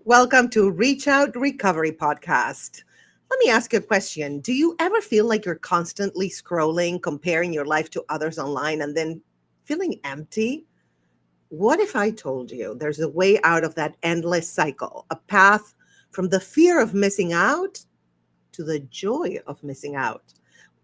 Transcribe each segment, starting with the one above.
Welcome to Reach Out Recovery Podcast. Let me ask you a question. Do you ever feel like you're constantly scrolling, comparing your life to others online, and then feeling empty? What if I told you there's a way out of that endless cycle, a path from the fear of missing out to the joy of missing out?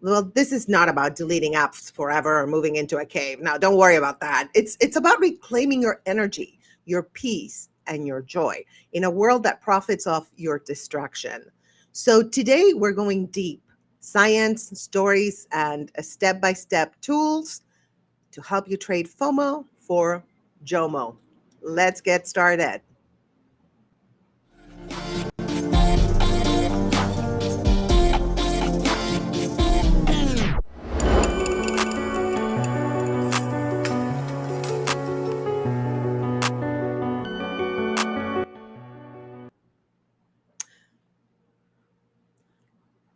Well, this is not about deleting apps forever or moving into a cave. Now, don't worry about that. It's about reclaiming your energy, your peace, and your joy in a world that profits off your distraction. So today we're going deep. Science, stories, and step-by-step tools to help you trade FOMO for JOMO. Let's get started.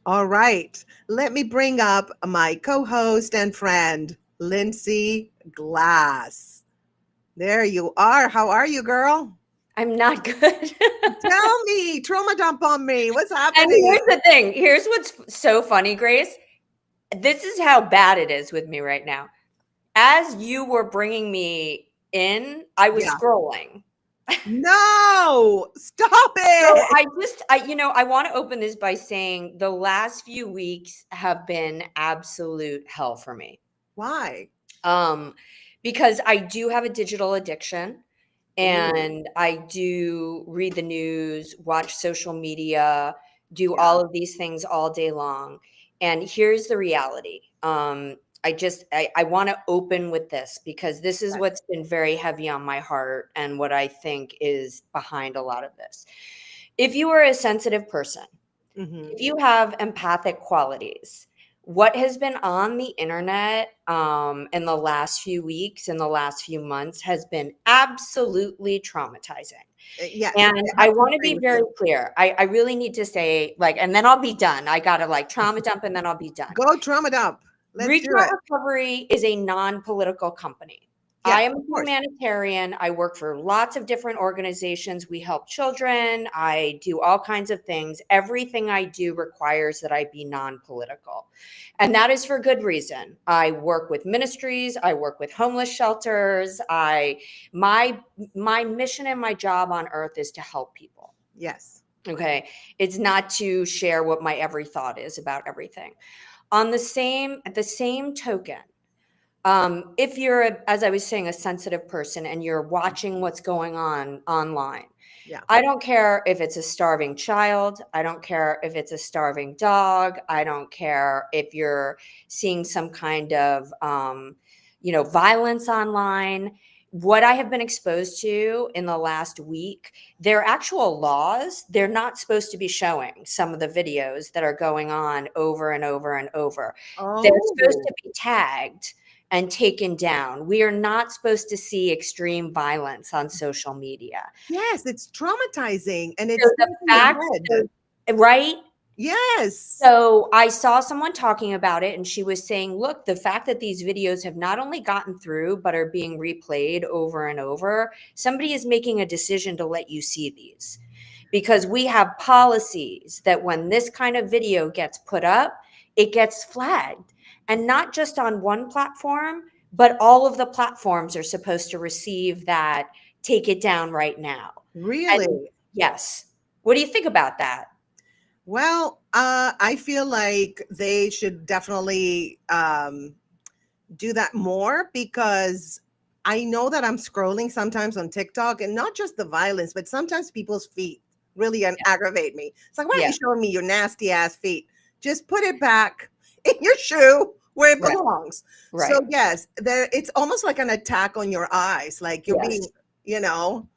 All right, let me bring up my co-host and friend, Lindsay Glass. There you are. How are you, girl? I'm not good. Tell me, trauma dump on me. What's And happening? here's the thing. Here's what's so funny, Grace. This is how bad it is with me right now. As you were bringing me in, I was Yeah. scrolling. No, stop So it. I want to open this by saying the last few weeks have been absolute hell for me. Why? Because I do have a digital addiction. Ooh. And I do read the news, watch social media, do Yeah. all of these things all day long. And here's the reality. I want to open with this because this is Right. what's been very heavy on my heart and what I think is behind a lot of this. If you are a sensitive person, Mhm. if you have empathic qualities, what has been on the internet in the last few weeks, in the last few months, has been absolutely traumatizing. Yeah, And I I have to want to agree be with very you. clear. I really need to say, and then I'll be done. I got to trauma dump and then I'll be done. Go trauma dump. Let's Reach do Out it. Recovery is a non-political company. Yeah, I am a of course. humanitarian. I work for lots of different organizations. We help children. I do all kinds of things. Everything I do requires that I be non-political. And that is for good reason. I work with ministries. I work with homeless shelters. My mission and my job on earth is to help people. Yes. Okay. It's not to share what my every thought is about everything. At the same token, if you're, as I was saying, a sensitive person and you're watching what's going on online, Yeah. I don't care if it's a starving child. I don't care if it's a starving dog. I don't care if you're seeing some kind of, violence online. What I have been exposed to in the last week, they're actual laws. They're not supposed to be showing some of the videos that are going on over and over and over. They're supposed Oh, to be tagged and taken down. We are not supposed to see extreme violence on social media. yes, it's traumatizing and it So stays the in your fact, head. right? Yes. So I saw someone talking about it and she was saying, look, the fact that these videos have not only gotten through, but are being replayed over and over, somebody is making a decision to let you see these. Because we have policies that when this kind of video gets put up, it gets flagged. And not just on one platform, but all of the platforms are supposed to receive that, take it down right now. And Really? yes. What do you think about that? Well, I feel like they should definitely do that more because I know that I'm scrolling sometimes on TikTok and not just the violence, but sometimes people's feet really Yeah. aggravate me. It's like, why are Yeah. you showing me your nasty ass feet? Just put it back in your shoe where it Right. belongs. Right. So yes, there it's almost like an attack on your eyes, like you're Yes. being, you know,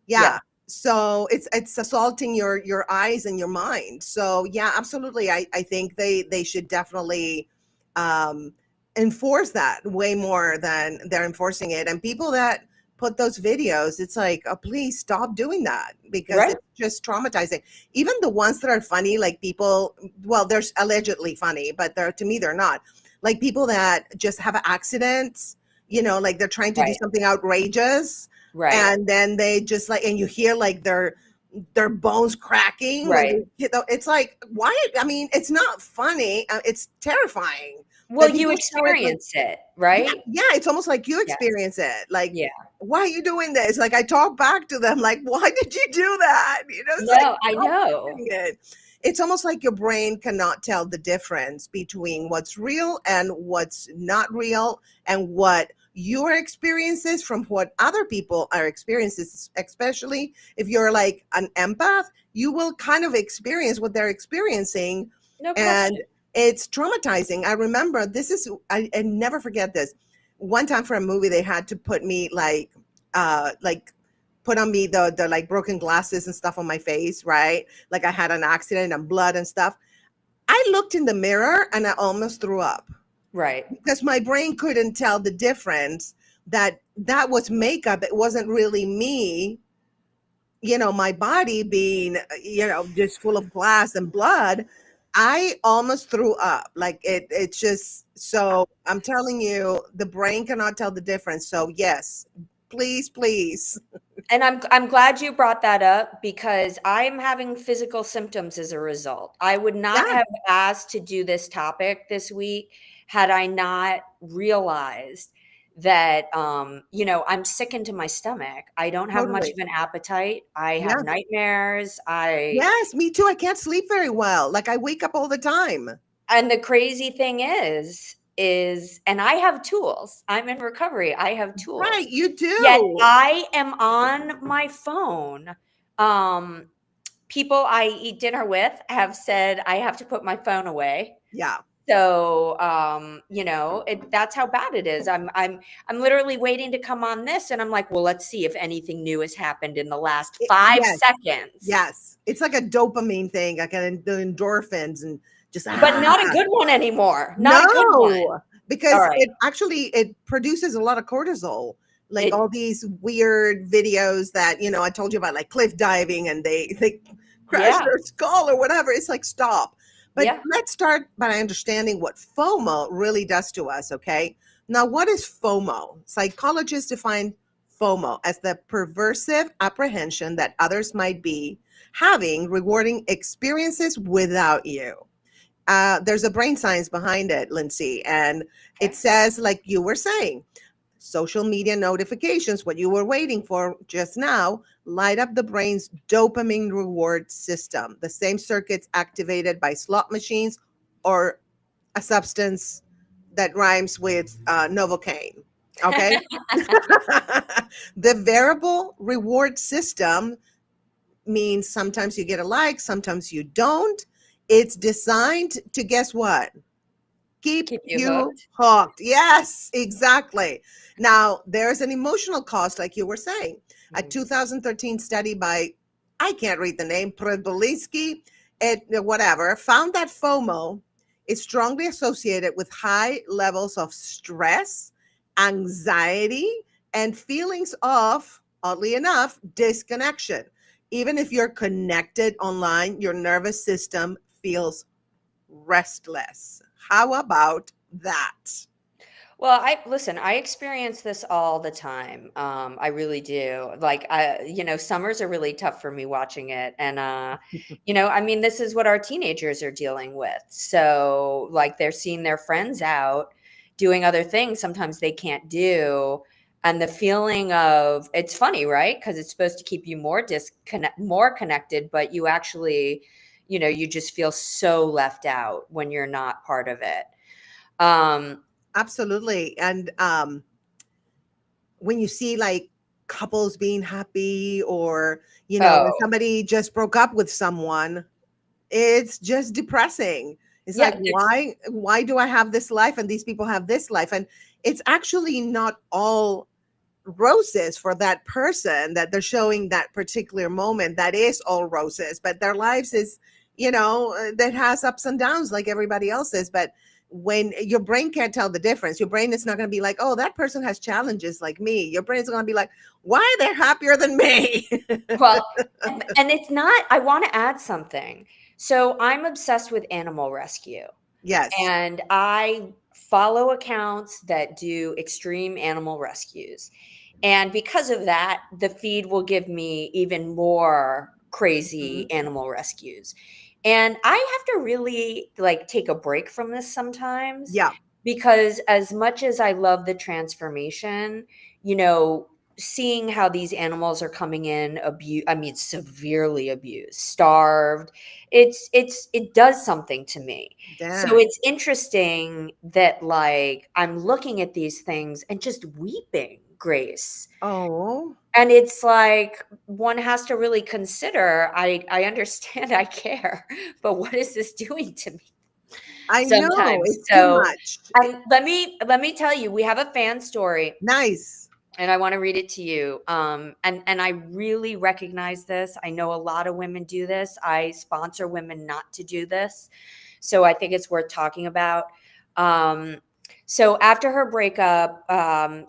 Yeah. yeah. So it's assaulting your eyes and your mind. So yeah, absolutely. I think they should definitely um enforce that way more than they're enforcing it. And people that put those videos, it's like, oh, please stop doing that because Right. it's just traumatizing. Even the ones that are funny, like people, well, they're allegedly funny, but they're to me they're not. Like people that just have accidents, like they're trying to do Right. something outrageous Right. and then they just like and you hear like their their bones cracking when Right. they hit it's like, why? I mean, it's not funny. It's terrifying Well, that you people show it like, experience it, yeah, right? yeah, it's almost like you Yeah. experience it. Like, Yeah. why are you doing this? Like, I talk back to them, like, why did you do that? It's like, No, I stop know. doing it. It's almost like your brain cannot tell the difference between what's real and what's not real, and what your experiences from what other people are experiences, especially if you're like an empath, you will kind of experience what they're experiencing. No And question. it's traumatizing. I remember this is, I never forget this. One time for a movie, they had to put me like put on me the like broken glasses and stuff on my face, right? Like I had an accident and blood and stuff. I looked in the mirror and I almost threw up Right. because my brain couldn't tell the difference, that that was makeup. It wasn't really me, my body being, just full of glass and blood. I almost threw up. Like it's just, so I'm telling you, the brain cannot tell the difference. So yes, please, please. And I'm glad you brought that up because I'm having physical symptoms as a result. I would not Yeah, have asked to do this topic this week had I not realized that I'm sickened to my stomach. I don't have much totally. of an appetite. I have Yeah. nightmares. I Yes, me too. I can't sleep very well. Like I wake up all the time. And the crazy thing is and I have tools. I'm in recovery. I have Right, tools. you Yet do. I am on my phone. Um, People I eat dinner with have said I have to put my phone away. Yeah. So, that's how bad it is. I'm literally waiting to come on this, and I'm like, well, let's see if anything new has happened in the last 5 Yes. seconds. Yes. It's like a dopamine thing, like the endorphins and just But not a good one anymore. Not a good one. no, All because right. it produces a lot of cortisol. Like It all these weird videos that, I told you about, like cliff diving, and they crash Yeah. their skull or whatever. It's like, stop. But Yeah. let's start by understanding what FOMO really does to us, okay? Now, what is FOMO? Psychologists define FOMO as the perversive apprehension that others might be having rewarding experiences without you. There's a brain science behind it, Lindsay, and it Okay. says, like you were saying, social media notifications, what you were waiting for just now, light up the brain's dopamine reward system, the same circuits activated by slot machines or a substance that rhymes with Novocaine. Okay. The variable reward system means sometimes you get a like, sometimes you don't. It's designed to, guess what? Keep Keep you you hooked. hooked. Yes, exactly. Now, there's an emotional cost, like you were saying. A Mhm. 2013 study by, I can't read the name, Podolsky, whatever, found that FOMO is strongly associated with high levels of stress, anxiety, and feelings of, oddly enough, disconnection. Even if you're connected online, your nervous system feels restless. How about that? Well, I experience this all the time. I really do. Like, summers are really tough for me watching it. And, I mean, this is what our teenagers are dealing with. So, like, they're seeing their friends out doing other things sometimes they can't do. And the feeling of it's funny, right? Because it's supposed to keep you more connected, but you actually, you just feel so left out when you're not part of it. Um, Absolutely. And when you see like couples being happy, or, when oh, somebody just broke up with someone, it's just depressing. It's like, yeah, why do I have this life and these people have this life? And it's actually not all roses for that person that they're showing that particular moment. That is all roses, but their lives is, that has ups and downs like everybody else's. But when your brain can't tell the difference, your brain is not going to be like, oh, that person has challenges like me. Your brain is going to be like, why are they happier than me? well, and it's not I wanna add something. So, I'm obsessed with animal rescue, Yes. and I follow accounts that do extreme animal rescues, and because of that, the feed will give me even more crazy Mhm. animal rescues. And I have to really like take a break from this sometimes, Yeah. because as much as I love the transformation, you know, seeing how these animals are coming in severely abused, starved, it does something to me. So Damn. it's interesting that like I'm looking at these things and just weeping, Grace. Oh, And it's like one has to really consider, I understand, I care, but what is this doing to me I know. sometimes? It's too So, much. and let me tell you, we have a fan story Nice. and I want to read it to you. And I really recognize this. I know a lot of women do this. I sponsor women not to do this. So I think it's worth talking about. Um, so after her breakup,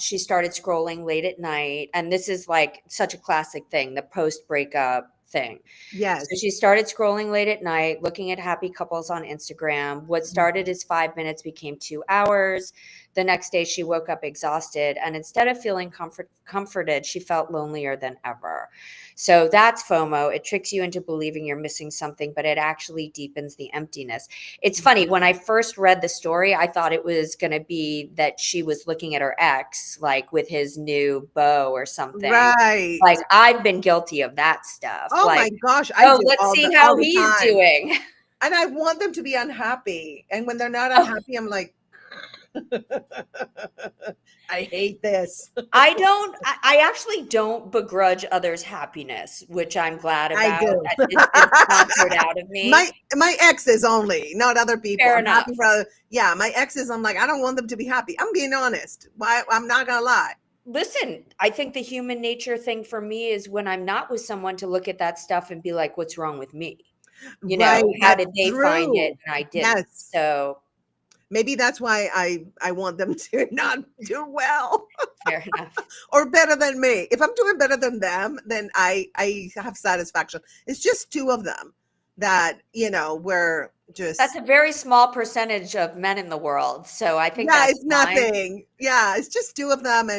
she started scrolling late at night. And this is like such a classic thing, the post breakup thing. So Yes. she started scrolling late at night, looking at happy couples on Instagram. What started as 5 minutes became 2 hours. The next day, she woke up exhausted. And instead of feeling comforted, she felt lonelier than ever. So that's FOMO. It tricks you into believing you're missing something, but it actually deepens the emptiness. It's funny. When I first read the story, I thought it was going to be that she was looking at her ex, like with his new beau or something. Right. Like I've been guilty of that stuff. Oh Like, my gosh, I oh, do let's see all how the he's time. doing. And I want them to be unhappy. And when they're not Oh, unhappy, I'm like, I hate this. I actually don't begrudge others' happiness, which I'm glad I about. do. It's been sponsored out of my me. my exes only, not other people. Fair I'm happy enough. for other, yeah, my exes, I'm like, I don't want them to be happy. I'm being honest. Why, I'm not gonna lie. Listen, I think the human nature thing for me is when I'm not with someone to look at that stuff and be like, what's wrong with me? You Right, know, how that's did they find it true. and I didn't? Yes. So Maybe that's why I want them to not do well fair enough. or better than me. If I'm doing better than them, then I have satisfaction. It's just two of them that, we're That's just, a very small percentage of men in the world. So I think yeah, that's it's fine. nothing. Yeah, it's just two of them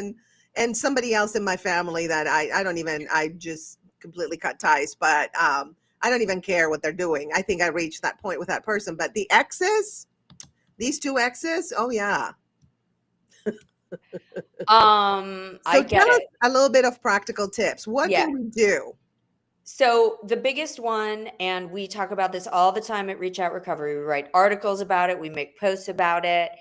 and somebody else in my family that I don't even, I just completely cut ties, but I don't even care what they're doing. I think I reached that point with that person, but the exes, these two exes, oh yeah. I So get tell us it. a little bit of practical tips. What Yeah. can we do? So the biggest one, and we talk about this all the time at Reach Out Recovery. We write articles about it. We make posts about it.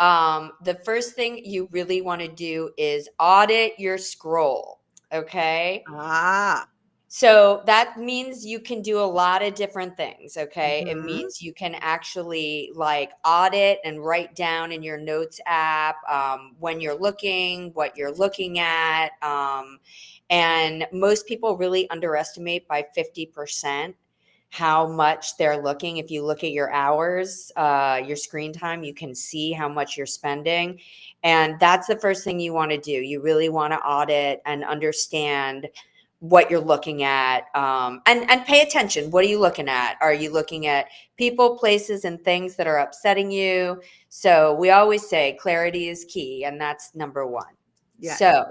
The first thing you really want to do is audit your scroll. Okay. Ah, So that means you can do a lot of different things. Okay. It mhm. means you can actually like audit and write down in your notes app when you're looking, what you're looking at. And most people really underestimate by 50% how much they're looking. If you look at your hours, your screen time, you can see how much you're spending. And that's the first thing you want to do. You really want to audit and understand what you're looking at, and pay attention. What are you looking at? Are you looking at people, places, and things that are upsetting you? So we always say clarity is key, and that's number one. Yes. So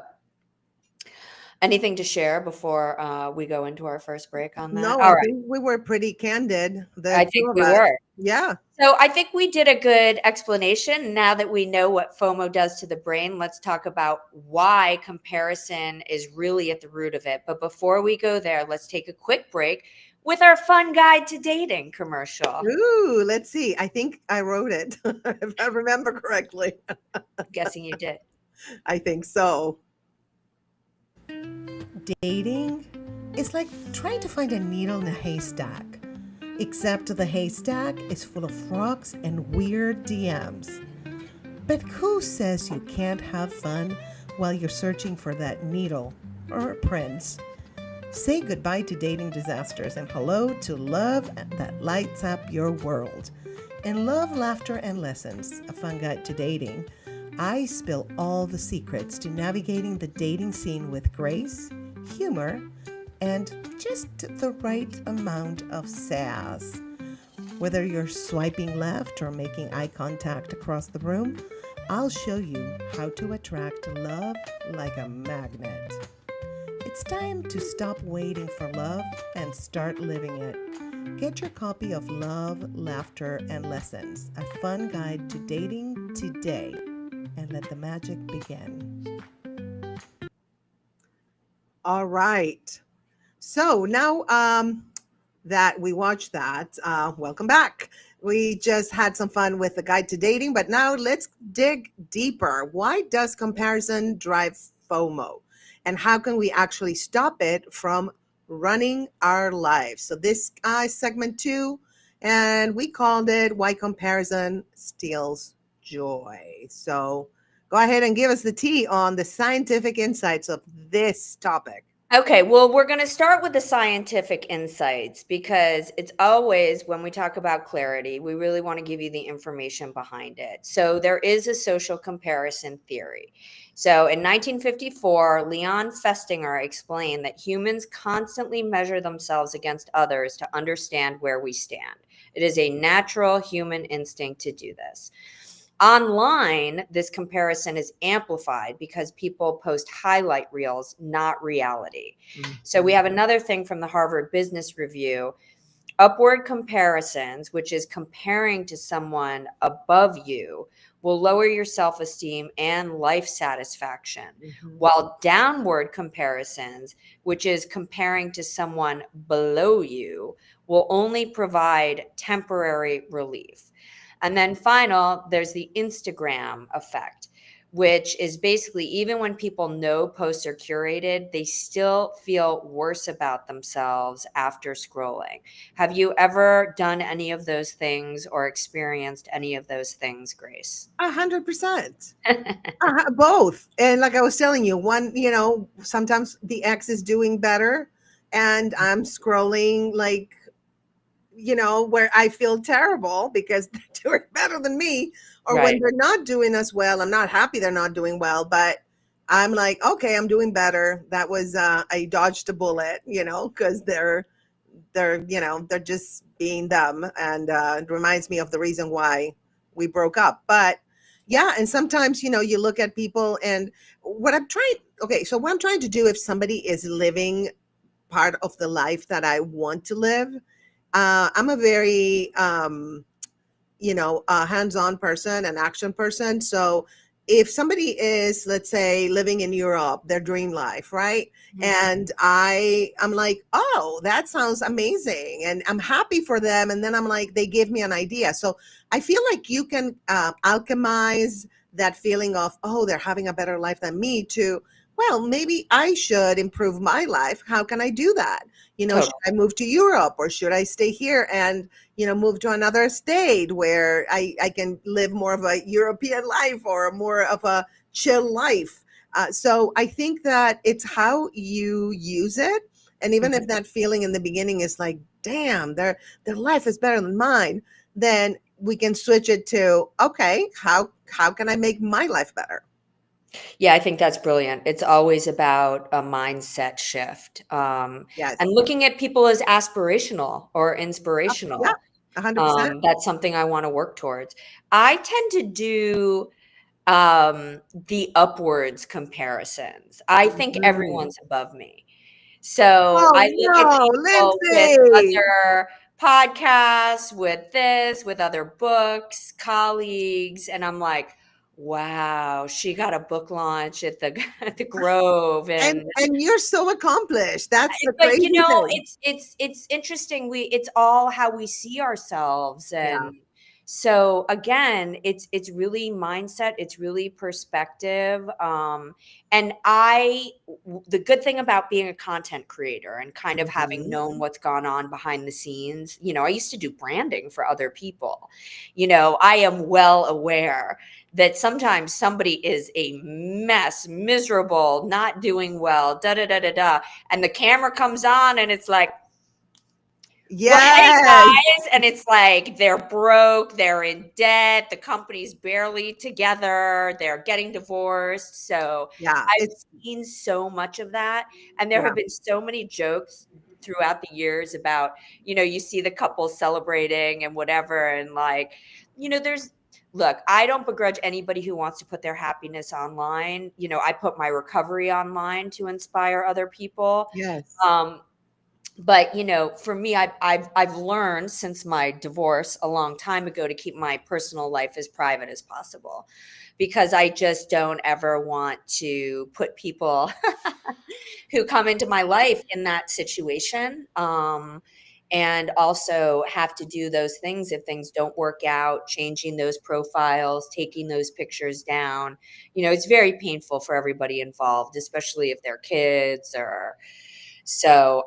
anything to share before we go into our first break on that? No, All I right. think we were pretty candid, the I two think of we us. were. Yeah. So I think we did a good explanation. Now that we know what FOMO does to the brain, let's talk about why comparison is really at the root of it. But before we go there, let's take a quick break with our fun guide to dating commercial. Ooh, let's see. I think I wrote it, if I remember correctly. I'm guessing you did. I think so. Dating is like trying to find a needle in a haystack, except the haystack is full of frogs and weird DMs. But who says you can't have fun while you're searching for that needle or prince? Say goodbye to dating disasters and hello to love that lights up your world. In Love, Laughter, and Lessons, a fun guide to dating, I spill all the secrets to navigating the dating scene with grace, humor, and just the right amount of sass. Whether you're swiping left or making eye contact across the room, I'll show you how to attract love like a magnet. It's It's time to stop waiting for love and start living it. Get your copy of Love, Laughter, and Lessons, a fun guide to dating today, and let the magic begin. All right. So now that we watched that, welcome back. We just had some fun with the guide to dating, but now let's dig deeper. Why does comparison drive FOMO? And how can we actually stop it from running our lives? So this segment 2, and we called it Why Comparison Steals Joy. So go ahead and give us the tea on the scientific insights of this topic. Okay, well, we're going to start with the scientific insights because it's always when we talk about clarity, we really want to give you the information behind it. So there is a social comparison theory. So in 1954, Leon Festinger explained that humans constantly measure themselves against others to understand where we stand. It is a natural human instinct to do this. Online, this comparison is amplified because people post highlight reels, not reality. So we have another thing from the Harvard Business Review. Upward comparisons, which is comparing to someone above you, will lower your self-esteem and life satisfaction, while downward comparisons, which is comparing to someone below you, will only provide temporary relief. And then final, there's the Instagram effect, which is basically even when people know posts are curated, they still feel worse about themselves after scrolling. Have you ever done any of those things or experienced any of those things, Grace? 100%. Both. And like I was telling you, one, sometimes the ex is doing better and I'm scrolling like, where I feel terrible because they're doing better than me, or when they're not doing as well. I'm not happy they're not doing well, but I'm like, okay, I'm doing better. That was I dodged a bullet, because they're just being dumb, and it reminds me of the reason why we broke up. But yeah, and sometimes you look at people, and what I'm trying to do, if somebody is living part of the life that I want to live, I'm a very hands-on person, an action person. So if somebody is, let's say, living in Europe, their dream life, right? And I'm like, oh, that sounds amazing. And I'm happy for them. And then I'm like, they give me an idea. So I feel like you can alchemize that feeling of, oh, they're having a better life than me, to, well, maybe I should improve my life. How can I do that? Totally. Should I move to Europe, or should I stay here and, move to another state where I can live more of a European life or more of a chill life? So I think that it's how you use it. And even if that feeling in the beginning is like, damn, their life is better than mine, then we can switch it to, okay, how can I make my life better? Yeah, I think that's brilliant. It's always about a mindset shift, Yes. and looking at people as aspirational or inspirational. Yeah, 100%. That's something I want to work towards. I tend to do the upwards comparisons. I think everyone's above me. So Oh I look at no, people with Lindsay. other podcasts, with this, with other books, colleagues, and I'm like, wow, she got a book launch at the at the Grove, And and you're so accomplished. That's the but crazy thing. it's interesting. It's all how we see ourselves, Yeah. and so again, it's really mindset. It's really perspective. And the good thing about being a content creator and kind of having known what's gone on behind the scenes, I used to do branding for other people. I am well aware that sometimes somebody is a mess, miserable, not doing well, da da da da da, and the camera comes on and it's like, well, hey Yes. guys, and it's like they're broke, they're in debt, the company's barely together, they're getting divorced. So Yeah. I've It's seen so much of that, and there yeah. have been so many jokes throughout the years about, you see the couple celebrating and whatever, and like, there's look, I don't begrudge anybody who wants to put their happiness online. You know, I put my recovery online to inspire other people. Yes. But you know, for me, I've learned since my divorce a long time ago to keep my personal life as private as possible, because I just don't ever want to put people who come into my life in that situation. And also have to do those things if things don't work out, changing those profiles, taking those pictures down. You know, it's very painful for everybody involved, especially if they're kids or so.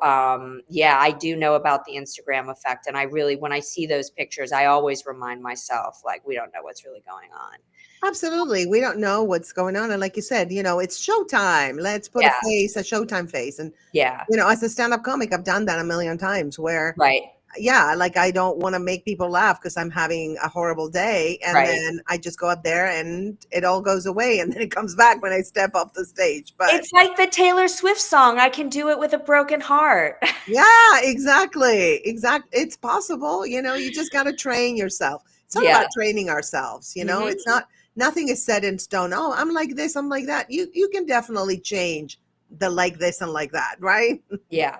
Yeah, I do know about the Instagram effect. And I really, when I see those pictures, I always remind myself, like, we don't know what's really going on. Absolutely. We don't know what's going on. And like you said, it's showtime. Let's put Yeah. a showtime face. And, Yeah. as a stand-up comic, I've done that a million times where, Right. yeah, like I don't want to make people laugh because I'm having a horrible day. And Right. then I just go up there and it all goes away. And then it comes back when I step off the stage. But It's like the Taylor Swift song, I can do it with a broken heart. yeah, exactly. It's possible. You just got to train yourself. It's all Yeah. about training ourselves. Mhm. It's not, nothing is set in stone. Oh, I'm like this, I'm like that. You can definitely change the like this and like that, right? Yeah.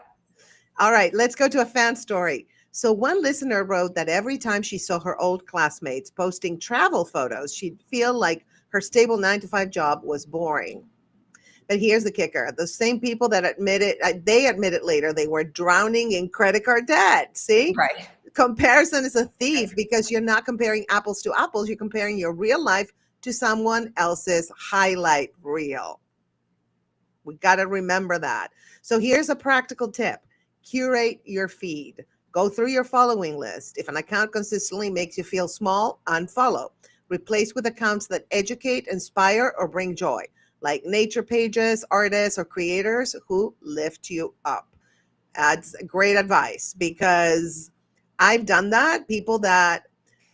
All right, let's go to a fan story. So one listener wrote that every time she saw her old classmates posting travel photos, she'd feel like her stable 9-to-5 job was boring. But here's the kicker. The same people that they admitted later they were drowning in credit card debt. See? Right. Comparison is a thief because you're not comparing apples to apples. You're comparing your real life to someone else's highlight reel. We got to remember that. So here's a practical tip. Curate your feed. Go through your following list. If an account consistently makes you feel small, unfollow. Replace with accounts that educate, inspire, or bring joy, like nature pages, artists, or creators who lift you up. That's great advice because I've done that. People that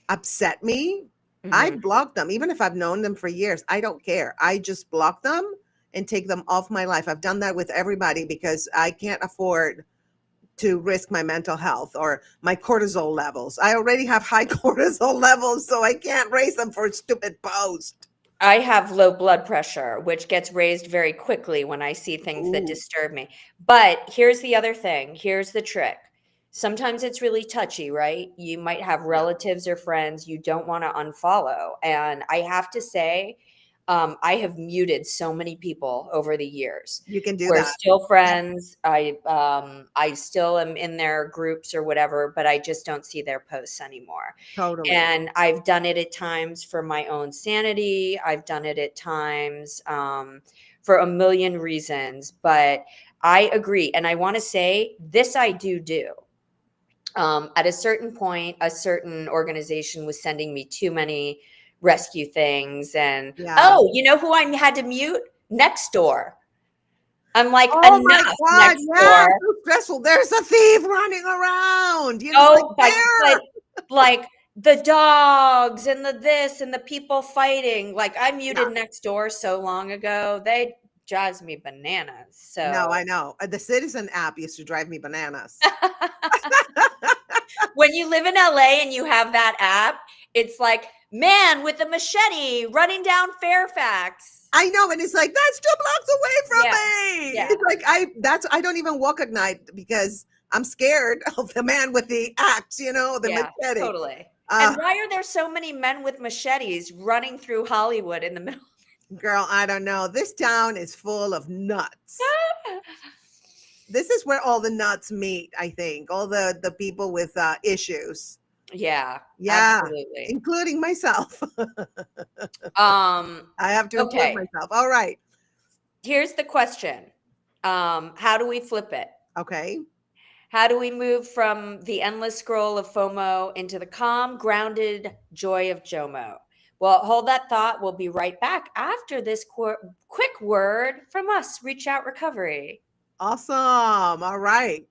upset me, I Mhm. block them. Even if I've known them for years, I don't care. I just block them and take them off my life. I've done that with everybody because I can't afford to risk my mental health or my cortisol levels. I already have high cortisol levels, so I can't raise them for a stupid post. I have low blood pressure, which gets raised very quickly when I see things that Ooh, disturb me. But here's the other thing. Here's the trick. Sometimes it's really touchy, right? You might have yeah, relatives or friends you don't want to unfollow. And I have to say, I have muted so many people over the years. you can do We're that. still Yep, friends. I still am in their groups or whatever, but I just don't see their posts anymore. totally. And I've done it at times for my own sanity. I've done it at times for a million reasons. But I agree. And I want to say this I do. At a certain point, a certain organization was sending me too many rescue things. And Yeah. oh, you know who I had to mute? Next door. I'm like, Oh my enough, God. next Yeah. door. So stressful. There's a thief running around. It's like, Oh, but where? like the dogs and the this and the people fighting. Like I Yeah. muted next door so long ago. They drives me bananas. No, I So know. The Citizen app used to drive me bananas. when you live in LA and you have that app, it's like man with a machete running down Fairfax. I know, and it's like that's 2 blocks away from Yeah. me. Yeah. It's like I don't even walk at night because I'm scared of the man with the axe, the Yeah, machete. totally. Uh, And why are there so many men with machetes running through Hollywood in the middle? Girl, I don't know. This town is full of nuts. This is where all the nuts meet, I think. All the people with issues. Yeah, Yeah, absolutely. including myself. Um, I have to include okay. myself. All right. Here's the question. How do we flip it? Okay. How do we move from the endless scroll of FOMO into the calm, grounded joy of JOMO? Well, hold that thought. We'll be right back after this quick word from us, Reach Out Recovery. Awesome. All right.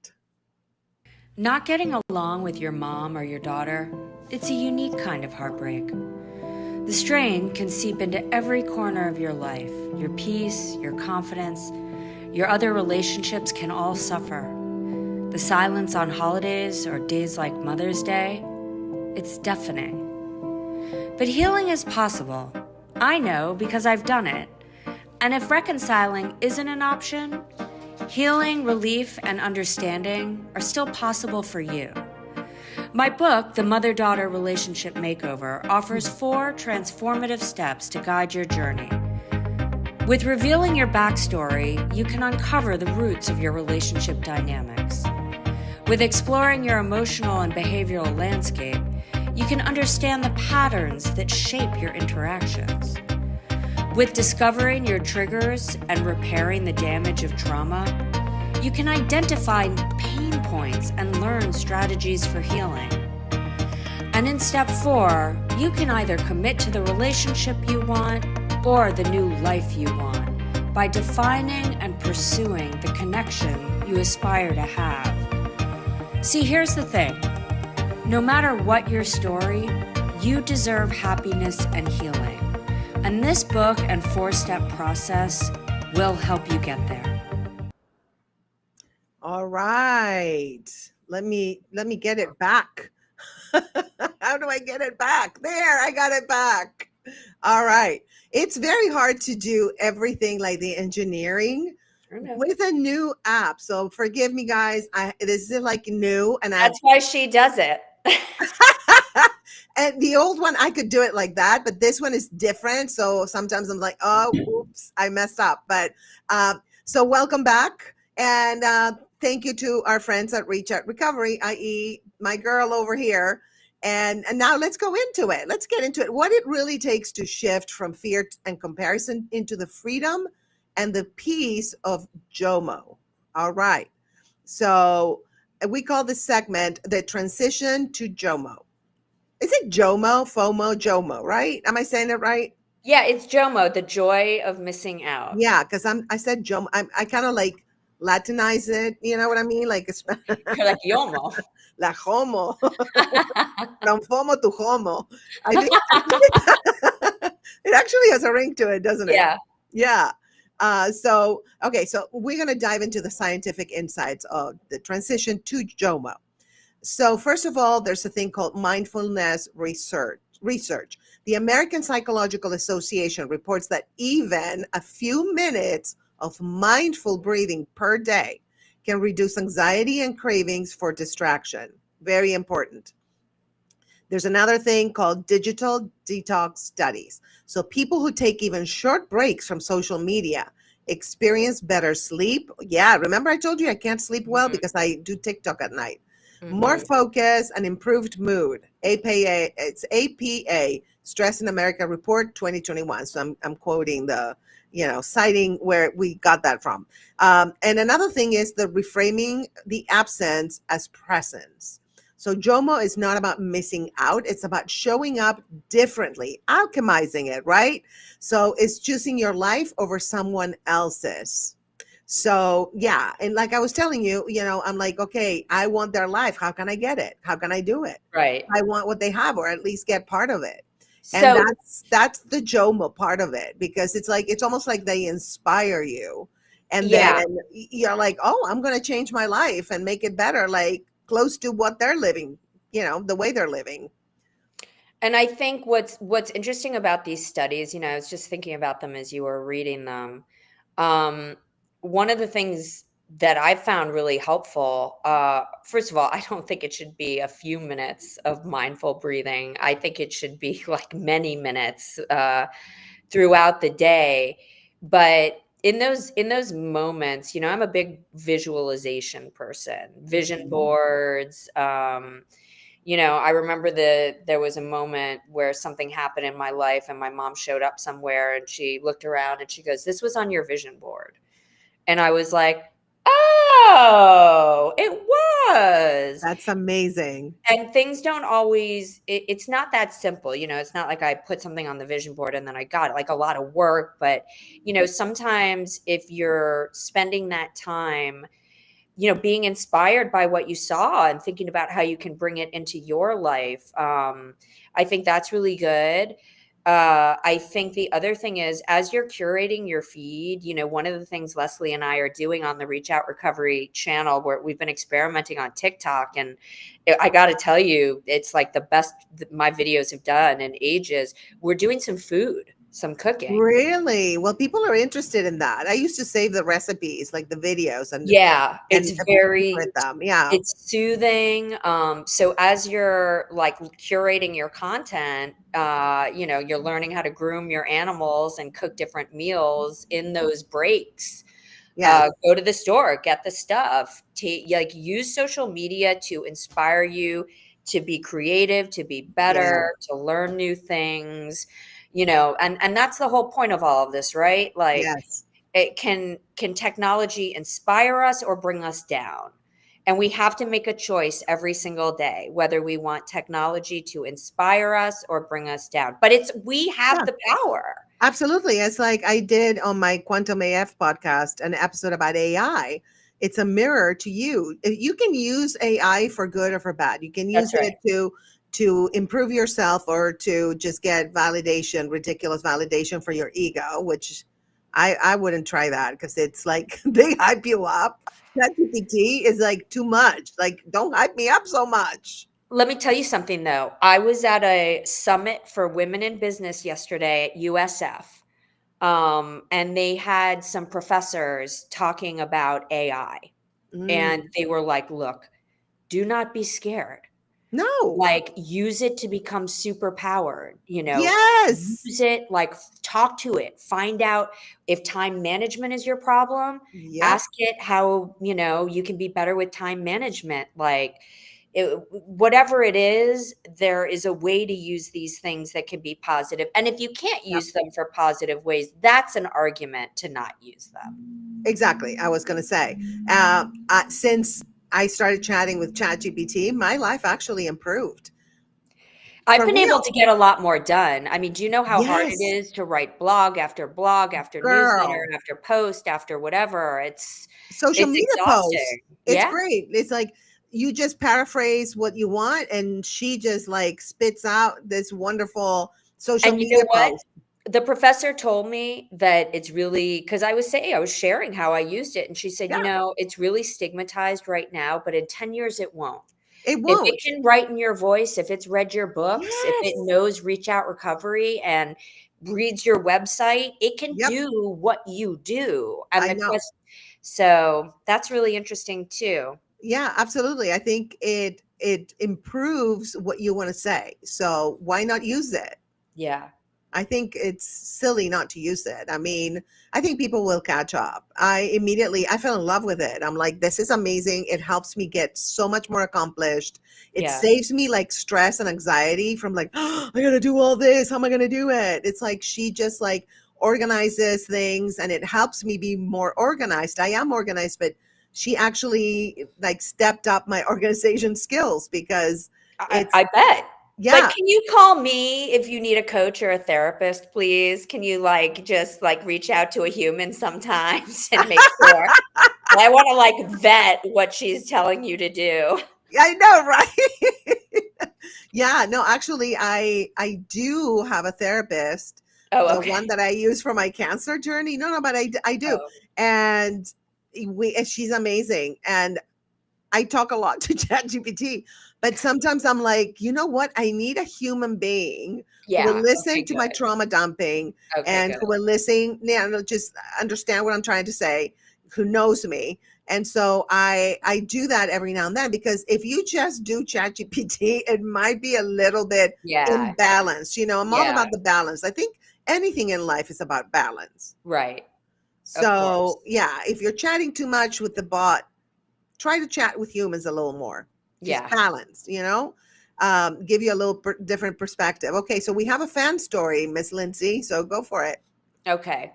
Not getting along with your mom or your daughter, it's a unique kind of heartbreak. The strain can seep into every corner of your life. Your peace, your confidence, your other relationships can all suffer. The silence on holidays or days like Mother's Day, it's deafening. But healing is possible. I know because I've done it. And if reconciling isn't an option, healing, relief, and understanding are still possible for you. My book, The Mother-Daughter Relationship Makeover, offers 4 transformative steps to guide your journey. With revealing your backstory, you can uncover the roots of your relationship dynamics. With exploring your emotional and behavioral landscape, you can understand the patterns that shape your interactions. With discovering your triggers and repairing the damage of trauma, you can identify pain points and learn strategies for healing. And in step 4, you can either commit to the relationship you want or the new life you want by defining and pursuing the connection you aspire to have. See, here's the thing. No matter what your story, you deserve happiness and healing. And this book and 4-step process will help you get there. All right. Let me get it back. How do I get it back? There, I got it back. All right. It's very hard to do everything like the engineering with a new app. So forgive me, guys. This is like new, and that's why she does it. And the old one, I could do it like that, but this one is different. So sometimes I'm like, oh, oops, I messed up. But so welcome back. And thank you to our friends at Reach Out Recovery, i.e. my girl over here. And now let's go into it. Let's get into it. What it really takes to shift from fear and comparison into the freedom and the peace of JOMO. All right. So we call this segment the transition to JOMO. Is it JOMO, FOMO, JOMO, right? Am I saying it right? Yeah, it's JOMO, the joy of missing out. Yeah, because I said JOMO. I kind of like Latinize it. You know what I mean? Like it's You're like JOMO. La homo. From FOMO to homo. I think it actually has a ring to it, doesn't it? Yeah. Yeah. So we're going to dive into the scientific insights of the transition to JOMO. So first of all, there's a thing called mindfulness research. The American Psychological Association reports that even a few minutes of mindful breathing per day can reduce anxiety and cravings for distraction. Very important. There's another thing called digital detox studies. So people who take even short breaks from social media experience better sleep. Yeah, remember I told you I can't sleep well because I do TikTok at night. More focus and improved mood. It's APA, Stress in America Report 2021. So I'm quoting the, citing where we got that from. And another thing is the reframing the absence as presence. So JOMO is not about missing out. It's about showing up differently, alchemizing it, right? So it's choosing your life over someone else's. So yeah, and like I was telling you, I'm like, okay, I want their life. How can I get it? How can I do it? Right. I want what they have, or at least get part of it. So, and that's the JOMO part of it, because it's almost like they inspire you. And then you're like, oh, I'm going to change my life and make it better, like close to what they're living, the way they're living. And I think what's interesting about these studies, I was just thinking about them as you were reading them. One of the things that I found really helpful, first of all, I don't think it should be a few minutes of mindful breathing. I think it should be like many minutes throughout the day. But in those moments, I'm a big visualization person, vision boards. I remember there was a moment where something happened in my life and my mom showed up somewhere and she looked around and she goes, "This was on your vision board." And I was like, oh, it was. That's amazing. And things don't always, it's not that simple. It's not like I put something on the vision board and then I got it, like a lot of work. But, sometimes if you're spending that time, being inspired by what you saw and thinking about how you can bring it into your life, I think that's really good. I think the other thing is, as you're curating your feed, one of the things Leslie and I are doing on the Reach Out Recovery channel, where we've been experimenting on TikTok, and I got to tell you, it's like the best my videos have done in ages. We're doing some food, some cooking. Really? Well, people are interested in that. I used to save the recipes, like the videos, and Yeah, it's favorite them. Yeah. it's soothing. So as you're like curating your content, you're learning how to groom your animals and cook different meals in those breaks. Yes. Go to the store, get the stuff. Use social media to inspire you to be creative, to be Yeah. better, to learn new things. And that's the whole point of all of this, right? Like, Yes. it can technology inspire us or bring us down? And we have to make a choice every single day whether we want technology to inspire us or bring us down. But we have Yeah. the power. Absolutely. It's like I did on my Quantum AF podcast, an episode about AI. It's a mirror to you. You can use AI for good or for bad. You can use That's right. it to improve yourself or to just get validation, ridiculous validation for your ego, which I wouldn't try that because it's like they hype you up. ChatGPT is like too much. Like, don't hype me up so much. Let me tell you something, though. I was at a summit for women in business yesterday at USF, and they had some professors talking about AI. And Mm, they were like, look, do not be scared. no. Like, use it to become super powered, Yes. use it, like, talk to it, find out if time management is your problem, Yep. ask it how, you can be better with time management. Like, whatever it is, there is a way to use these things that can be positive. And if you can't Yep. use them for positive ways, that's an argument to not use them. Exactly. I was going to say, since I started chatting with ChatGPT, my life actually improved I've for been able real. to get a lot more done. I mean, do you know how hard it Yes, is to write blog after newsletter, girl. after post, after whatever? Social It's media posts. exhausting. It's Yeah. great. It's like you just paraphrase what you want, and she just like spits out this wonderful social And you know media what? post. The professor told me that it's really, because I was sharing how I used it, and she said, Yeah, it's really stigmatized right now, but in 10 years it won't. it If it won't. can write in your voice, if it's read your books, if it Yes. knows Reach Out Recovery and reads your website, it can Yep. do what you do. And I the know. question, so that's really interesting too. Yeah, absolutely. I think it improves what you want to say. So why not use it? Yeah. I think it's silly not to use it. I mean, I think people will catch up. I fell in love with it. I'm like, this is amazing. It helps me get so much more accomplished. It Yeah. saves me like stress and anxiety from like, oh, I gotta do all this. How am I gonna do it? It's like she just like organizes things and it helps me be more organized. I am organized, but she actually like stepped up my organization skills because it's I bet. But yeah. can you call me if you need a coach or a therapist, please? Can you just reach out to a human sometimes and make sure? I want to vet what she's telling you to do. I know, right? Yeah, no, actually, I do have a therapist, Oh, the okay. one that I use for my cancer journey. No, but I do, Oh, and she's amazing, and I talk a lot to ChatGPT, but sometimes I'm like, you know what? I need a human being who will yeah. listen Okay, to my good. trauma dumping Okay, and good. who will listen, yeah, no, just understand what I'm trying to say, who knows me. And so I do that every now and then because if you just do ChatGPT, it might be a little bit Yeah. imbalanced. You know, I'm all Yeah. about the balance. I think anything in life is about balance. Right. Of course. So yeah, if you're chatting too much with the bot, try to chat with humans a little more. Just Yeah. balance, give you a little different perspective. Okay, so we have a fan story, Miss Lindsay. So go for it. Okay.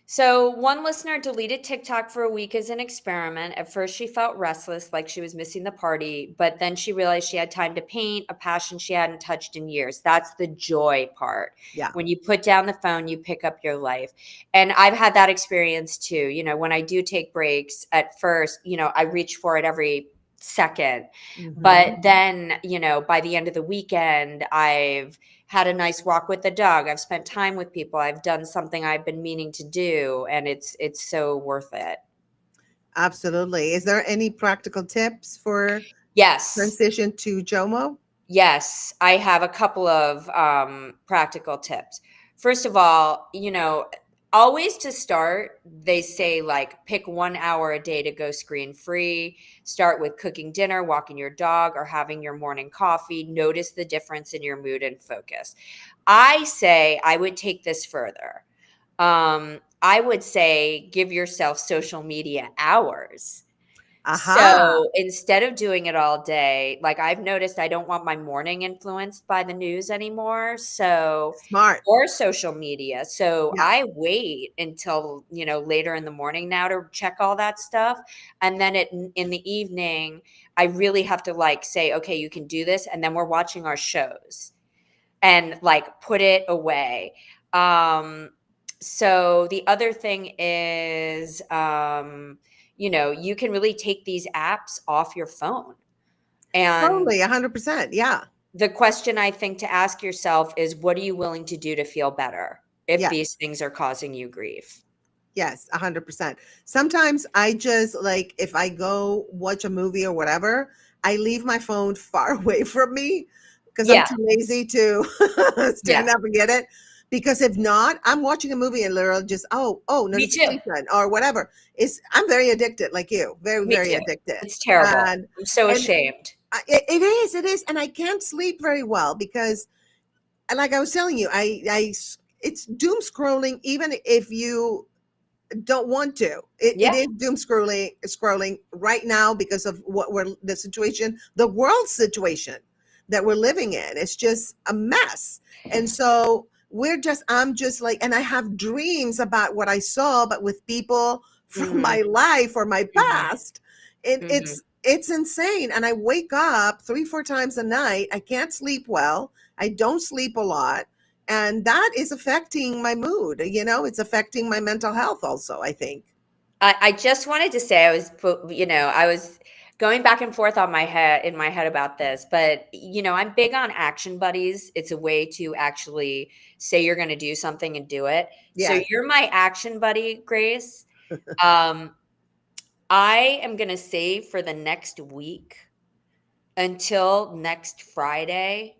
So, one listener deleted TikTok for a week as an experiment. At first, she felt restless, like she was missing the party, but then she realized she had time to paint, a passion she hadn't touched in years. That's the joy part. Yeah. When you put down the phone, you pick up your life. And I've had that experience too. When I do take breaks, at first, I reach for it every second. Mhm. But then, by the end of the weekend, I've had a nice walk with the dog. I've spent time with people. I've done something I've been meaning to do, and it's so worth it. Absolutely. Is there any practical tips for Yes. transition to JOMO? Yes, I have a couple of practical tips. First of all, always to start, they say like pick 1 hour a day to go screen free. Start with cooking dinner, walking your dog, or having your morning coffee. Notice the difference in your mood and focus. I say I would take this further. I would say give yourself social media hours. Aha. So instead of doing it all day, like I've noticed I don't want my morning influenced by the news anymore. So, Smart. or social media. So Yeah. I wait until, later in the morning now to check all that stuff. And then in the evening, I really have to like say, okay, you can do this. And then we're watching our shows and like put it away. Um, so the other thing is, you can really take these apps off your phone. And Totally. 100%. Yeah. the question I think to ask yourself is, what are you willing to do to feel better if Yes. these things are causing you grief? Yes. 100%. Sometimes I just like, if I go watch a movie or whatever, I leave my phone far away from me because I'm Yeah, too lazy to yeah, stand up and get it. Because if not, I'm watching a movie and literally just, oh, me too. notification or whatever. I'm very addicted, like you, very, Me very too. addicted. It's terrible. And I'm so and ashamed. it is, and I can't sleep very well because, like I was telling you, it's doom scrolling even if you don't want to. It Yeah. is doom scrolling right now because of the world situation that we're living in. It's just a mess. And so I'm just like, and I have dreams about what I saw, but with people from Hmm. my life or my Hmm. past. And Hmm. it's insane. And I wake up 3-4 times a night. I can't sleep well. I don't sleep a lot, and that is affecting my mood. It's affecting my mental health also, I think. I just wanted to say I was going back and forth in my head about this, but I'm big on action buddies. It's a way to actually say you're going to do something and do it. So Yes. you're my action buddy, Grace. Um, I am going to save for the next week until next Friday.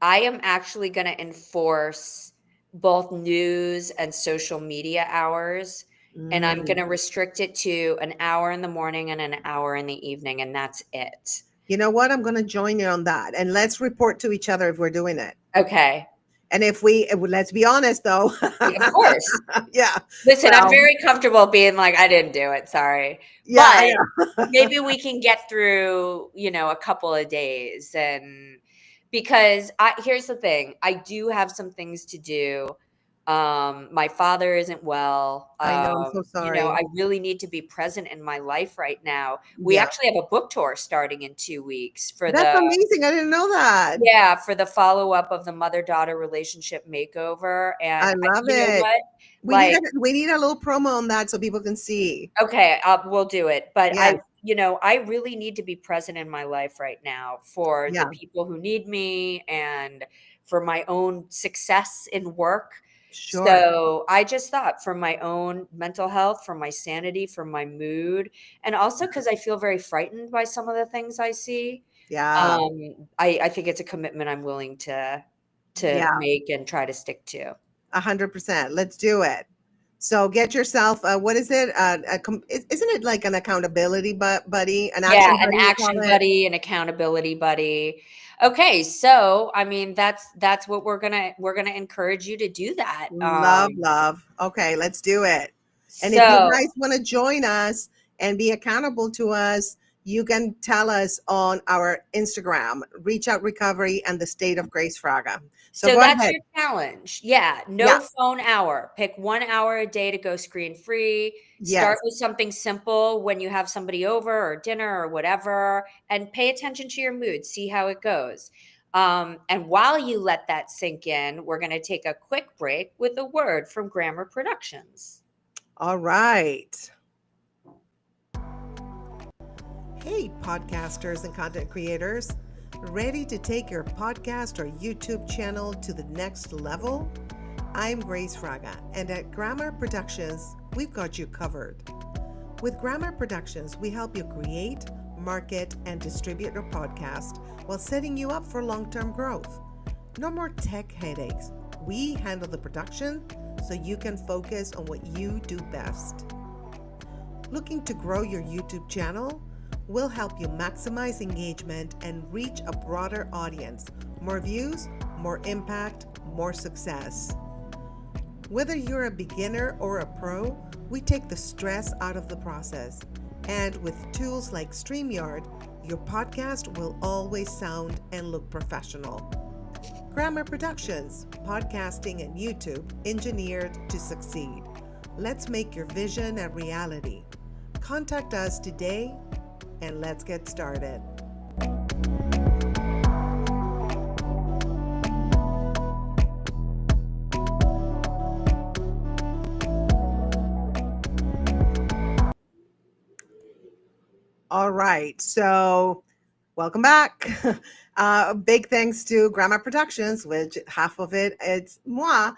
I am actually going to enforce both news and social media hours, and I'm going Mm. to restrict it to an hour in the morning and an hour in the evening, and that's it. You know what? I'm going to join you on that, and let's report to each other if we're doing it. Okay. And let's be honest though. Yeah, of course. Yeah. Listen, I'm Well, very comfortable being like, I didn't do it. Sorry. yeah, But I know. maybe we can get through, a couple of days. And because here's the thing, I do have some things to do. My father isn't well. I know. I'm so I sorry. really need to be present in my life right now. We Yeah. actually have a book tour starting in 2 weeks That's amazing. I didn't know that. for the follow-up of the mother-daughter relationship makeover. And I love you know it. what? Like, We need a little promo on that so people can see. okay, we'll do it. But Yes. I really need to be present in my life right now for the Yeah. people who need me and for my own success in work. Sure. So I just thought for my own mental health, for my sanity, for my mood, and also because I feel very frightened by some of the things I see. Yeah. I think it's a commitment I'm willing to Yeah. make and try to stick to. 100%. Let's do it. So get yourself, what is it? Isn't it like an accountability buddy, an Yeah, action an buddy, you call action it? buddy, an accountability buddy. Okay, so I mean that's what we're gonna encourage you to do that. Love, love. Okay, let's do it. And if you So guys want to join us and be accountable to us, you can tell us on our Instagram, Reach Out Recovery and the State of Grace Fraga. So so go that's ahead. your challenge. Yeah, Yeah. no phone hour. Pick 1 hour a day to go screen free. Start Yes. with something simple when you have somebody over or dinner or whatever, and pay attention to your mood. See how it goes. And while you let that sink in, we're going to take a quick break with a word from Grammar Productions. All right. Hey, podcasters and content creators, ready to take your podcast or YouTube channel to the next level? I'm Grace Fraga, and at Grammar Productions, we've got you covered. With Grammar Productions, we help you create, market, and distribute your podcast while setting you up for long-term growth. No more tech headaches. We handle the production so you can focus on what you do best. Looking to grow your YouTube channel? We'll help you maximize engagement and reach a broader audience. More views, more impact, more success. Whether you're a beginner or a pro, we take the stress out of the process. And with tools like StreamYard, your podcast will always sound and look professional. Grammar Productions, podcasting and YouTube engineered to succeed. Let's make your vision a reality. Contact us today and let's get started. All right, so welcome back. Big thanks to Grammar Productions, which half of it it's moi.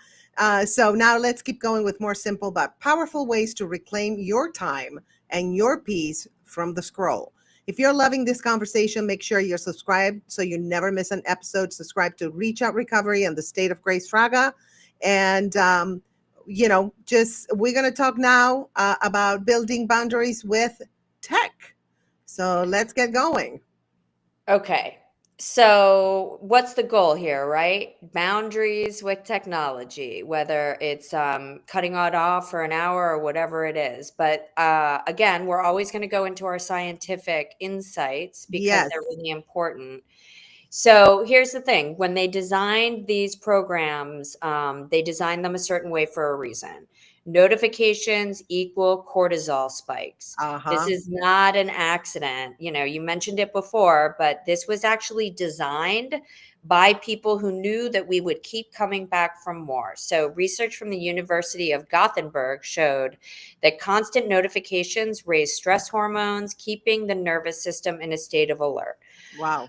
So now let's keep going with more simple but powerful ways to reclaim your time and your peace from the scroll. If you're loving this conversation, make sure you're subscribed so you never miss an episode. Subscribe to Reach Out Recovery and the State of Grace Fraga. And, we're going to talk now about building boundaries with tech. So let's get going. Okay. So what's the goal here, right? Boundaries with technology, whether it's cutting it off for an hour or whatever it is. But again, we're always going to go into our scientific insights because Yes. they're really important. So here's the thing. When they designed these programs, they designed them a certain way for a reason. Notifications equal cortisol spikes. This is not an accident. You know, you mentioned it before, but this was actually designed by people who knew that we would keep coming back for more. So research from the University of Gothenburg showed that constant notifications raise stress hormones, keeping the nervous system in a state of alert. Wow.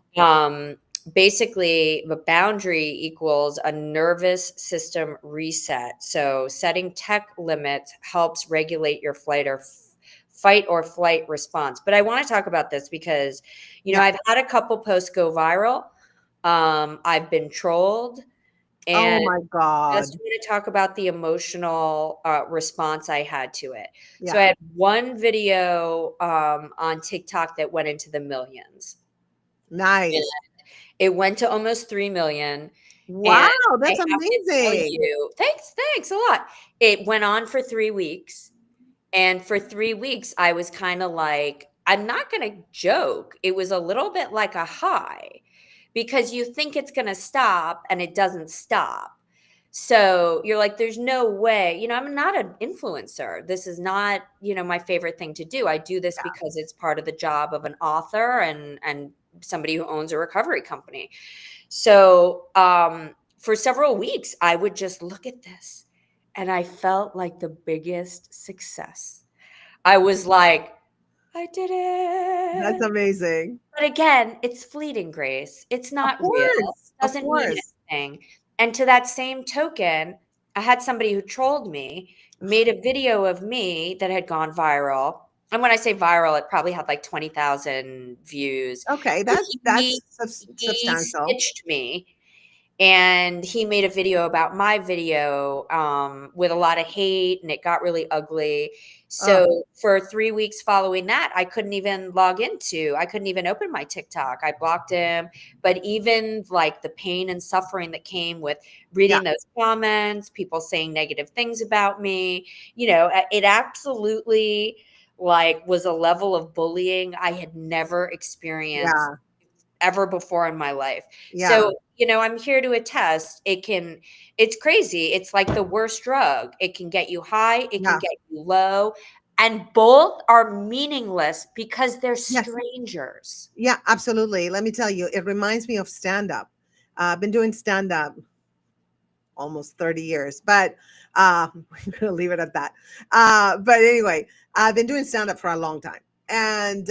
Basically, the boundary equals a nervous system reset. So setting tech limits helps regulate your fight or flight response. But I want to talk about this because, I've had a couple posts go viral. I've been trolled. And oh my God. just want to talk about the emotional response I had to it. Yeah. So I had one video on TikTok that went into the millions. Nice. And it went to almost 3 million. Wow, that's amazing. Thanks a lot. It went on for 3 weeks. And for 3 weeks, I was kind of like, I'm not going to joke. It was a little bit like a high because you think it's going to stop and it doesn't stop. So you're like, there's no way, I'm not an influencer. This is not, my favorite thing to do. I do this because it's part of the job of an author and somebody who owns a recovery company. So for several weeks, I would just look at this and I felt like the biggest success. I was like, I did it. That's amazing. But again, it's fleeting, Grace. It's not real. It doesn't mean anything. And to that same token, I had somebody who trolled me, made a video of me that had gone viral. And when I say viral, it probably had like 20,000 views. Okay, that's substantial. He stitched me. And he made a video about my video with a lot of hate, and it got really ugly. So for 3 weeks following that, I couldn't even open my TikTok. I blocked him. But even like the pain and suffering that came with reading those comments, people saying negative things about me, it absolutely was a level of bullying I had never experienced ever before in my life. So, I'm here to attest it's crazy. It's like the worst drug. It can get you high. It can get you low. And both are meaningless because they're strangers. Yeah, absolutely. Let me tell you, it reminds me of stand-up. I've been doing stand-up almost 30 years, but we're going to leave it at that. But anyway, I've been doing stand-up for a long time. And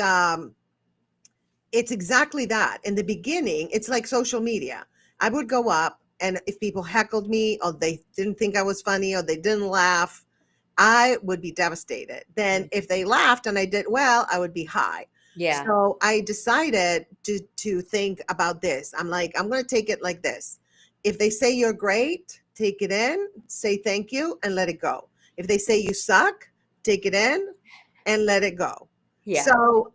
It's exactly that. In the beginning, it's like social media. I would go up, and if people heckled me or they didn't think I was funny or they didn't laugh, I would be devastated. Then if they laughed and I did well, I would be high. Yeah. So I decided to think about this. I'm like, I'm going to take it like this. If they say you're great, take it in, say thank you, and let it go. If they say you suck, take it in and let it go. Yeah. So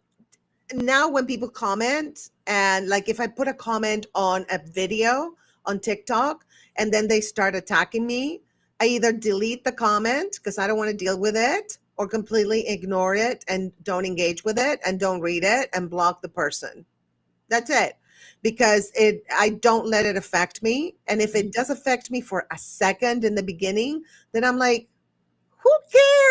now when people comment, and like if I put a comment on a video on TikTok and then they start attacking me, I either delete the comment because I don't want to deal with it, or completely ignore it and don't engage with it and don't read it and block the person. That's it. Because I don't let it affect me. And if it does affect me for a second in the beginning, then I'm like, who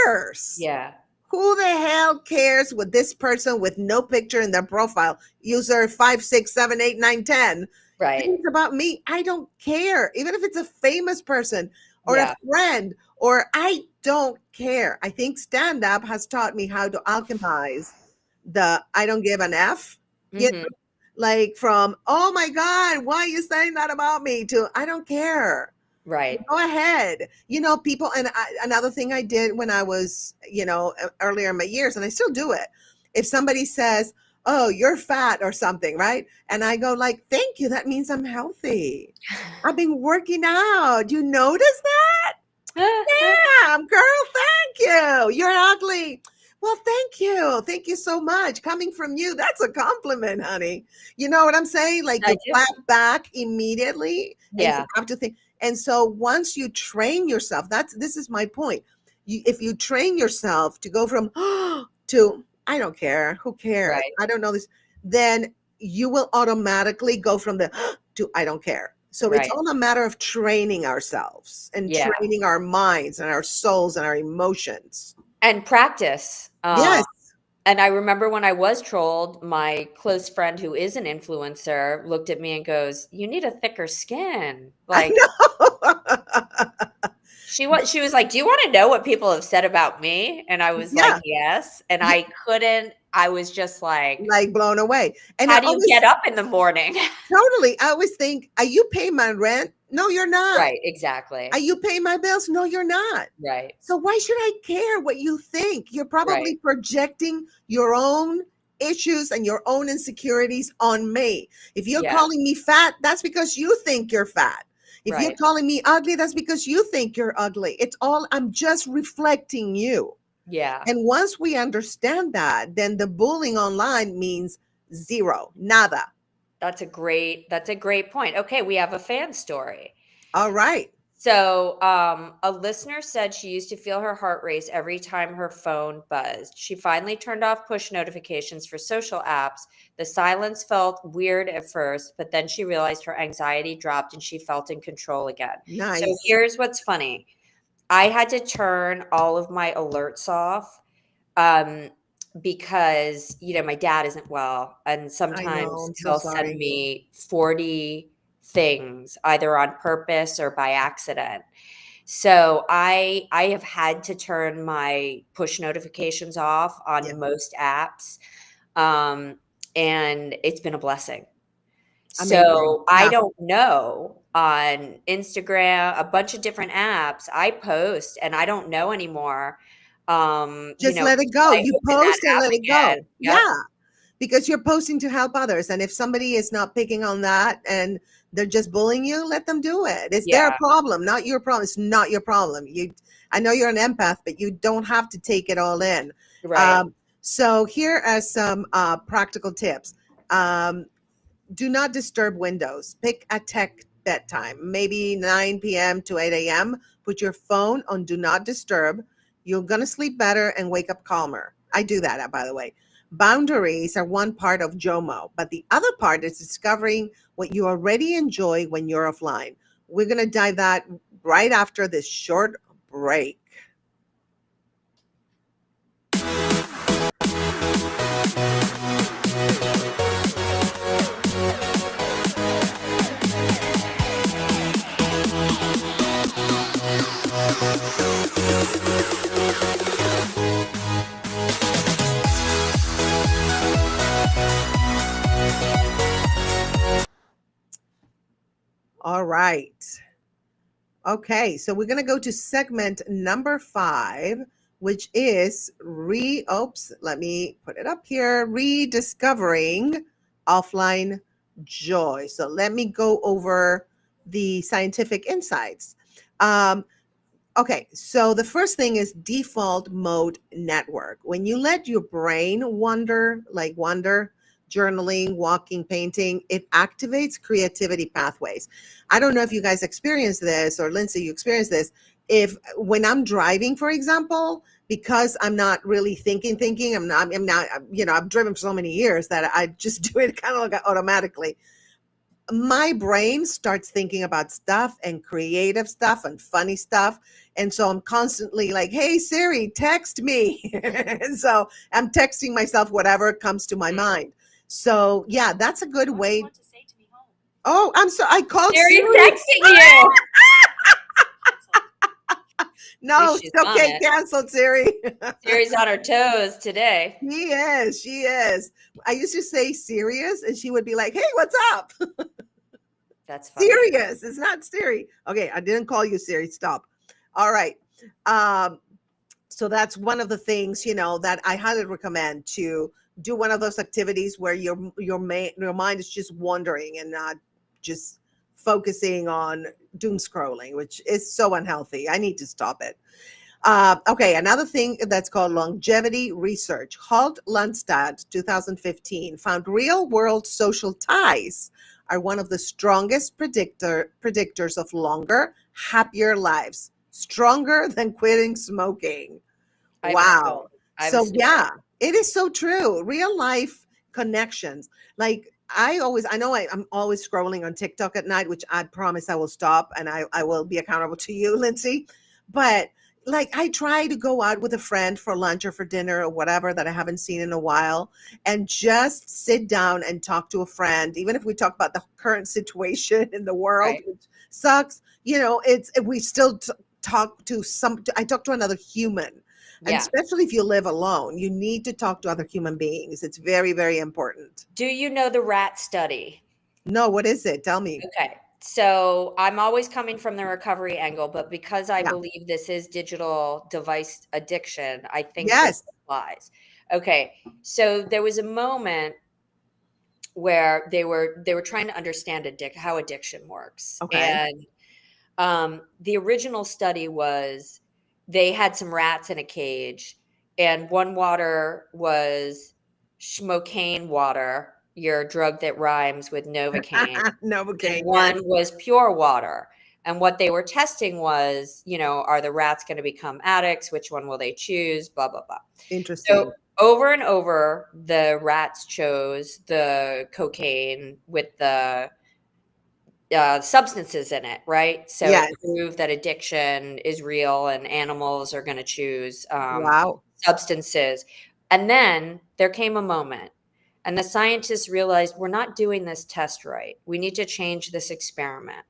cares? Yeah. Who the hell cares with this person with no picture in their profile? User 5, 6, 7, 8, 9, 10. Right. It's about me. I don't care. Even if it's a famous person or Yeah. a friend, or I don't care. I think stand-up has taught me how to alchemize the I don't give an F. You know, like from, oh my God, why are you saying that about me, to I don't care. Right. Go ahead. You know, people, and another thing I did when I was, earlier in my years, and I still do it. If somebody says, oh, you're fat or something, right? And I go like, thank you. That means I'm healthy. I've been working out. You notice that? Yeah, girl, thank you. You're ugly. Well, thank you. Thank you so much. Coming from you, that's a compliment, honey. You know what I'm saying? Like I you do. clap back immediately. And Yeah. you have to think. And so once you train yourself, this is my point. If you train yourself to go from to I don't care, who cares? Right. I don't know this, then you will automatically go from the to I don't care. So it's Right. all a matter of training ourselves and Yeah. training our minds and our souls and our emotions. And practice. Yes. And I remember when I was trolled, my close friend who is an influencer looked at me and goes, "You need a thicker skin." Like I know. she was like, "Do you want to know what people have said about me?" And I was like, Yeah. "Yes." And Yeah. I was just like blown away. And how I do you always, get up in the morning? totally, I always think, are you paying my rent? No, you're not. Right, exactly. Are you paying my bills? No, you're not. Right. So why should I care what you think? You're probably projecting your own issues and your own insecurities on me. If you're Yeah. calling me fat, that's because you think you're fat. If you're Right. calling me ugly, that's because you think you're ugly. It's all, I'm just reflecting you. Yeah. And once we understand that, then the bullying online means zero, nada. That's a great point. Okay, we have a fan story. All right. So, a listener said she used to feel her heart race every time her phone buzzed. She finally turned off push notifications for social apps. The silence felt weird at first, but then she realized her anxiety dropped and she felt in control again. Nice. So, here's what's funny. I had to turn all of my alerts off because, my dad isn't well. And sometimes I'm so he'll sorry. send me 40 things either on purpose or by accident. So I have had to turn my push notifications off on most apps. And it's been a blessing. Amazing. So I Yeah. don't know, on Instagram, a bunch of different apps, I post and I don't know anymore. Just let it go. I You open that post and app let it again. go. Yep. Yeah. Because you're posting to help others. And if somebody is not picking on that and they're just bullying you, let them do it. It's their Yeah. problem, not your problem. It's not your problem. I know you're an empath, but you don't have to take it all in. Right. So here are some practical tips. Do not disturb windows. Pick a tech bedtime, maybe 9 p.m. to 8 a.m. Put your phone on do not disturb. You're going to sleep better and wake up calmer. I do that, by the way. Boundaries are one part of JOMO, but the other part is discovering what you already enjoy when you're offline. We're going to dive that right after this short break. All right. Okay, so we're going to go to segment number 5, which is let me put it up here, rediscovering offline joy. So let me go over the scientific insights. Um, Okay, so the first thing is default mode network. When you let your brain wander, journaling, walking, painting, it activates creativity pathways. I don't know if you guys experience this, or Lindsay, you experience this. If when I'm driving, for example, because I'm not really thinking, I've driven for so many years that I just do it kind of like automatically. My brain starts thinking about stuff and creative stuff and funny stuff. And so I'm constantly like, hey, Siri, text me. And so I'm texting myself whatever comes to my mind. So, yeah, that's a good way. Oh, I'm sorry. I called Siri's Siri. texting you. No, she's it's on okay. it. Canceled, Siri. Siri's on her toes today. She is. She is. I used to say serious, and she would be like, hey, what's up? That's funny. Serious. It's not Siri. Okay, I didn't call you Siri. Stop. All right. So that's one of the things, that I highly recommend, to do one of those activities where your mind is just wandering and not just focusing on doom scrolling, which is so unhealthy. I need to stop it. Okay, another thing that's called longevity research. Halt Lundstad, 2015, found real-world social ties are one of the strongest predictors of longer, happier lives. Stronger than quitting smoking. Wow. So yeah, it is so true. Real life connections. Like I'm always scrolling on TikTok at night, which I promise I will stop, and I will be accountable to you, Lindsay. But like I try to go out with a friend for lunch or for dinner or whatever that I haven't seen in a while, and just sit down and talk to a friend, even if we talk about the current situation in the world, Right. which sucks. We still I talk to another human. And Yeah. especially if you live alone, you need to talk to other human beings. It's very, very important. Do you know the rat study? No, what is it? Tell me. Okay. So I'm always coming from the recovery angle, but because I Yeah. believe this is digital device addiction, I think this Yes. applies. Okay. So there was a moment where they were trying to understand how addiction works. Okay. And the original study was they had some rats in a cage, and one water was schmocaine water, your drug that rhymes with Novocaine, and Novocaine, yes. one was pure water. And what they were testing was, are the rats going to become addicts? Which one will they choose? Blah, blah, blah. Interesting. So over and over, the rats chose the cocaine with the substances in it, right? So it Yes. proved that addiction is real and animals are going to choose Wow. substances. And then there came a moment, and the scientists realized we're not doing this test right. We need to change this experiment.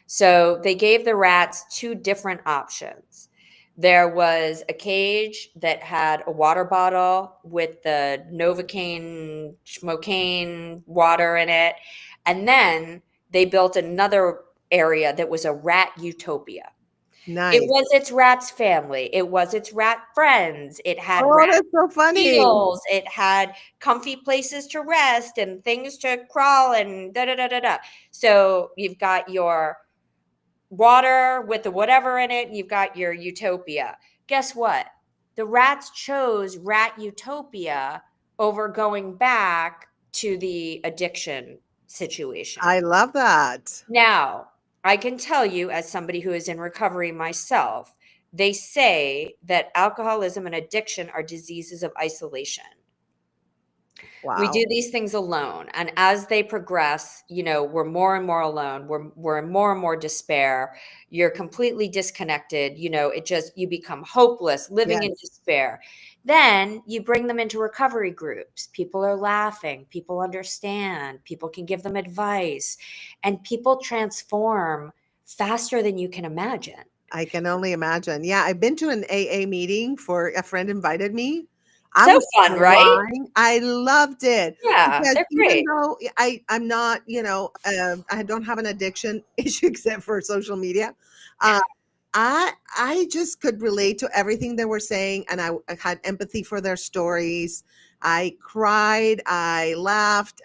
So they gave the rats two different options. There was a cage that had a water bottle with the Novocaine, schmocaine water in it. And then they built another area that was a rat utopia. It Nice. was its rat's family. It was its rat friends. It had Oh, rat that's so funny. meals. It had comfy places to rest and things to crawl and da da da da da. So you've got your water with the whatever in it, and you've got your utopia. Guess what? The rats chose rat utopia over going back to the addiction situation. I love that. Now, I can tell you, as somebody who is in recovery myself, they say that alcoholism and addiction are diseases of isolation. We do Wow. these things alone, and as they progress, we're more and more alone. We're in more and more despair. You're completely disconnected. You become hopeless, living in Yes. despair. Then you bring them into recovery groups. People are laughing. People understand. People can give them advice, and people transform faster than you can imagine. I can only imagine. Yeah, I've been to an AA meeting for a friend invited me. I So was fun, right? crying. I loved it Yeah, because they're even great. though I'm not, I don't have an addiction issue except for social media. Uh, I just could relate to everything they were saying, and I had empathy for their stories. I cried, I laughed,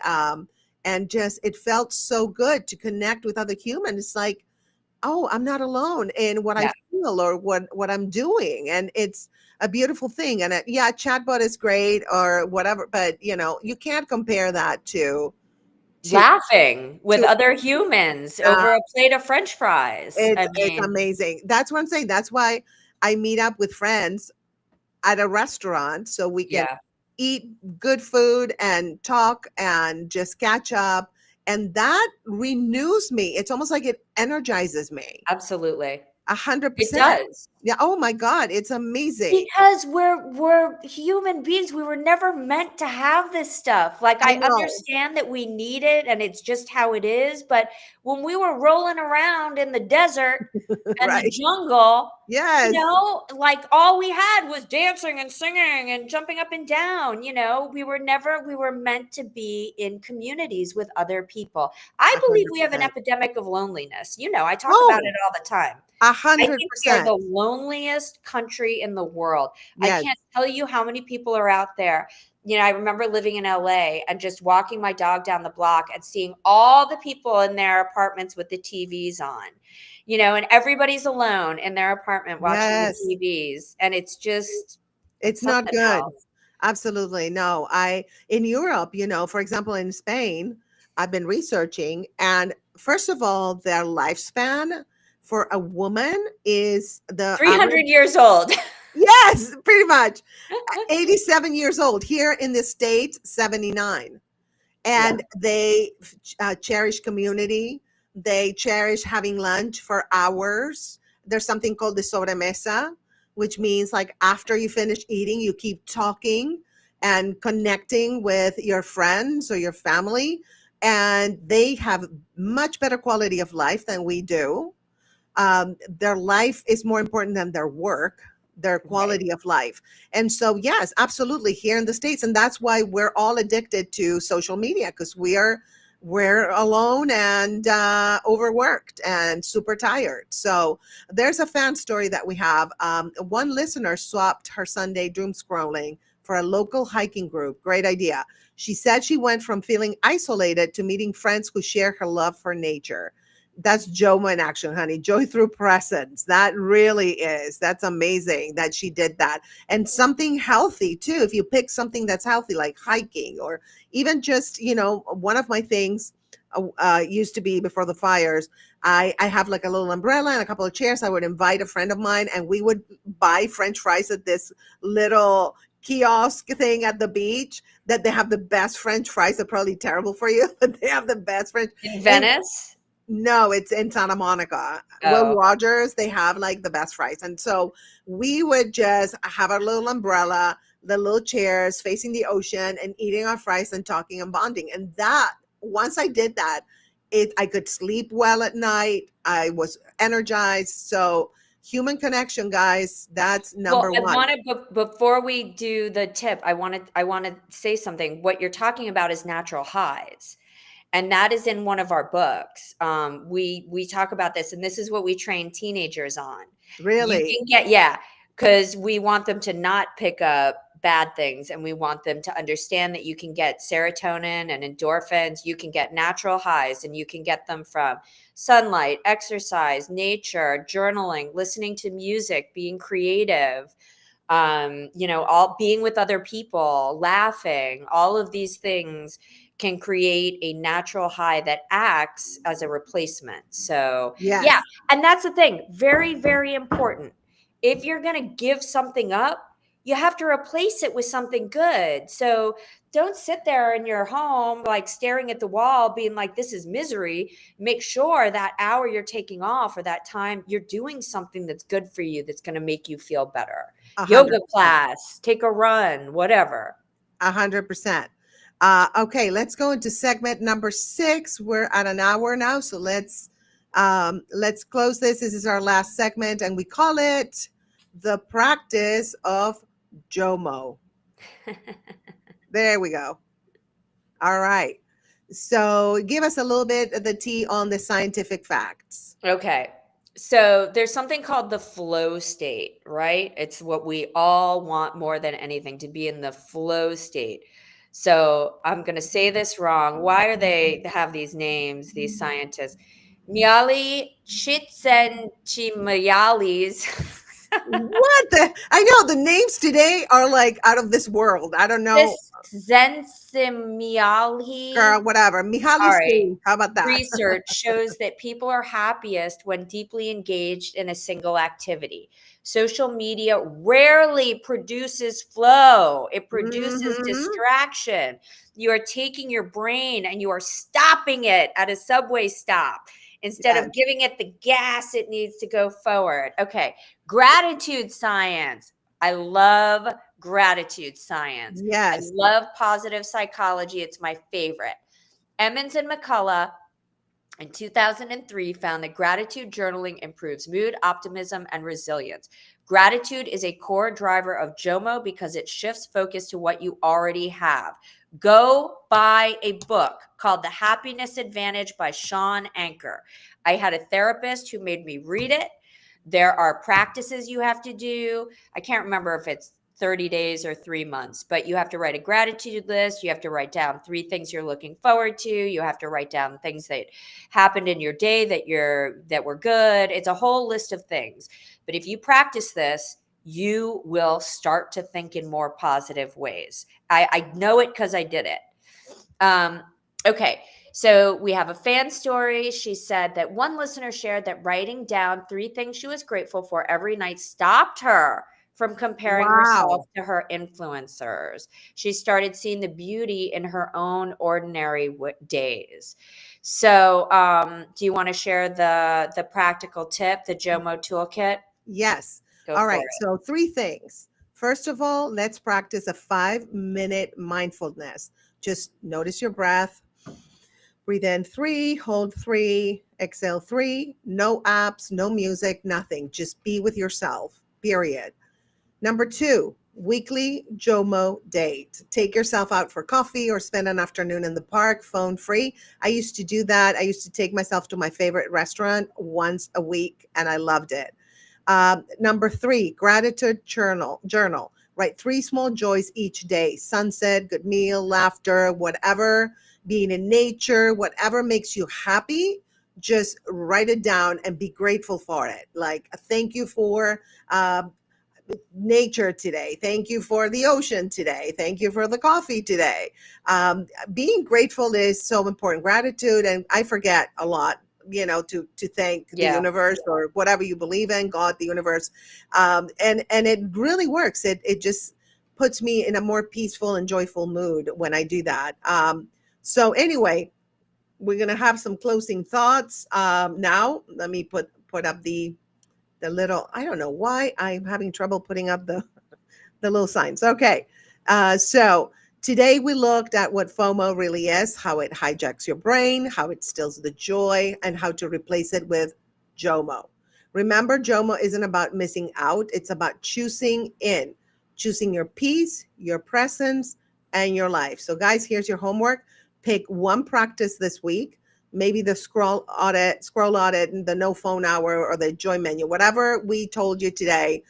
and just it felt so good to connect with other humans. It's like, oh, I'm not alone in what I Yeah. feel or what I'm doing, and it's a beautiful thing. And yeah, chatbot is great or whatever, but you can't compare that to Laughing with to. other humans Uh, over a plate of French fries. I it's mean, amazing. That's what I'm saying. That's why I meet up with friends at a restaurant so we can yeah, eat good food and talk and just catch up. And that renews me. It's almost like it energizes me. absolutely. A hundred It percent. does. Yeah. Oh my God. It's amazing. Because we're human beings. We were never meant to have this stuff. Like, I I know. understand that we need it and it's just how it is, but when we were rolling around in the desert and the Right. jungle, Yes. like all we had was dancing and singing and jumping up and down. We were meant to be in communities with other people. I A believe hundred we have an percent. epidemic of loneliness. I talk about Oh, it all the time. a I hundred think we are percent. the loneliest country in the world. I Yes. can't tell you how many people are out there. I remember living in LA and just walking my dog down the block and seeing all the people in their apartments with the TVs on, and everybody's alone in their apartment watching the Yes. TVs. And it's It's not something good. else. Absolutely. No, in Europe, for example, in Spain, I've been researching, and first of all, their lifespan for a woman is the average. 300 years old. Yes, pretty much 87 years old. Here in the States, 79. Yeah. And they cherish community. They cherish having lunch for hours. There's something called the sobremesa, which means like after you finish eating, you keep talking and connecting with your friends or your family. And they have much better quality of life than we do. Their life is more important than their work, their Right. quality of life. And so, yes, absolutely, here in the States. And that's why we're all addicted to social media, because we're alone and overworked and super tired. So there's a fan story that we have. One listener swapped her Sunday doom scrolling for a local hiking group. Great idea. She said she went from feeling isolated to meeting friends who share her love for nature. That's JOMO in action, honey. Joy through presence. That really is. That's amazing that she did that. And something healthy too. If you pick something that's healthy, like hiking, or even just, one of my things used to be before the fires, I have like a little umbrella and a couple of chairs. I would invite a friend of mine and we would buy French fries at this little kiosk thing at the beach that they have the best French fries. They're probably terrible for you, but they have the best French. In And Venice? no, it's in Santa Monica. Will Oh, Rogers, they have like the best fries. And so we would just have our little umbrella, the little chairs facing the ocean and eating our fries and talking and bonding. And that, once I did that, I could sleep well at night. I was energized. So human connection, guys, that's well, number I one. want to before we do the tip, I want to say something. What you're talking about is natural highs. And that is in one of our books. We talk about this, and this is what we train teenagers on. You Really? can get, yeah, because we want them to not pick up bad things, and we want them to understand that you can get serotonin and endorphins. You can get natural highs, and you can get them from sunlight, exercise, nature, journaling, listening to music, being creative, all being with other people, laughing. All of these things can create a natural high that acts as a replacement. So yeah, Yes. and that's the thing, very, very important. If you're going to give something up, you have to replace it with something good. So don't sit there in your home like staring at the wall being like, this is misery. Make sure that hour you're taking off or that time you're doing something that's good for you, that's going to make you feel better. 100%. Yoga class, take a run, whatever. 100%. Okay, let's go into segment number 6. We're at an hour now, so let's close this. This is our last segment, and we call it the practice of JOMO. There we go. All right. So give us a little bit of the tea on the scientific facts. Okay. So there's something called the flow state, right? It's what we all want more than anything, to be in the flow state. So I'm going to say this wrong. Why are they have these names, these scientists? Miali Csikszentmihalyi's What the? I know the names today are like out of this world. I don't know, Csikszentmihalyi. girl, whatever. Mihaly All right. Steve. How about that? Research shows that people are happiest when deeply engaged in a single activity. Social media rarely produces flow, it produces Hmm. distraction. You are taking your brain and you are stopping it at a subway stop instead Yes. of giving it the gas it needs to go forward. Okay. Gratitude science. I love gratitude science. I Yes. love positive psychology. It's my favorite. Emmons and McCullough in 2003 found that gratitude journaling improves mood, optimism, and resilience. Gratitude is a core driver of JOMO because it shifts focus to what you already have. Go buy a book called The Happiness Advantage by Sean Anker. I had a therapist who made me read it. There are practices you have to do. I can't remember if it's 30 days or 3 months, but you have to write a gratitude list. You have to write down 3 things you're looking forward to. You have to write down things that happened in your day that were good. It's a whole list of things. But if you practice this, you will start to think in more positive ways. I know it because I did it. Okay. So we have a fan story. She said that one listener shared that writing down 3 things she was grateful for every night stopped her from comparing herself Wow. to her influencers. She started seeing the beauty in her own ordinary days. So, do you want to share the practical tip, the JOMO toolkit? Yes. Go All for right. it. So, 3 things. First of all, let's practice a 5-minute mindfulness. Just notice your breath. Breathe in 3, hold 3, exhale 3. No apps, no music, nothing. Just be with yourself, period. Number 2, weekly JOMO date. Take yourself out for coffee or spend an afternoon in the park, phone free. I used to do that. I used to take myself to my favorite restaurant once a week, and I loved it. Number 3, gratitude journal. Write 3 small joys each day: sunset, good meal, laughter, whatever, being in nature, whatever makes you happy. Just write it down and be grateful for it. Like, thank you for nature today. Thank you for the ocean today. Thank you for the coffee today. Being grateful is so important. Gratitude, and I forget a lot, to thank the Yeah. universe or whatever you believe in, God, the universe, and it really works. It just puts me in a more peaceful and joyful mood when I do that. So anyway, we're gonna have some closing thoughts. Now, let me put up the little, I don't know why I'm having trouble putting up the little signs. Okay. So today we looked at what FOMO really is, how it hijacks your brain, how it steals the joy, and how to replace it with JOMO. Remember, JOMO isn't about missing out. It's about choosing your peace, your presence, and your life. So guys, here's your homework. Pick one practice this week, maybe the scroll audit, and the no phone hour, or the joy menu, whatever we told you today.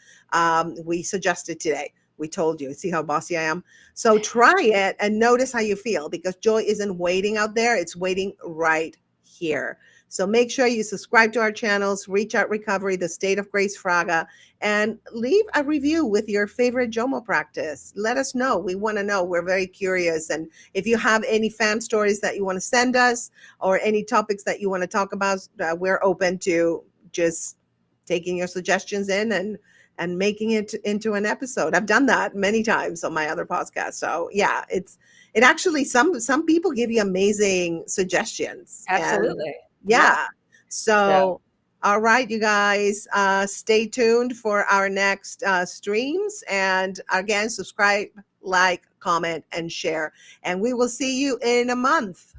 We suggested today. We told you. See how bossy I am? So try it and notice how you feel, because joy isn't waiting out there. It's waiting right here. So make sure you subscribe to our channels, Reach Out Recovery, the State of Grace Fraga, and leave a review with your favorite JOMO practice. Let us know. We want to know. We're very curious. And if you have any fan stories that you want to send us, or any topics that you want to talk about, we're open to just taking your suggestions in and making it into an episode. I've done that many times on my other podcast. So yeah, it actually, some people give you amazing suggestions. And Absolutely. Yeah. yeah. So So all right, you guys, stay tuned for our next streams. And again, subscribe, like, comment, and share. And we will see you in a month.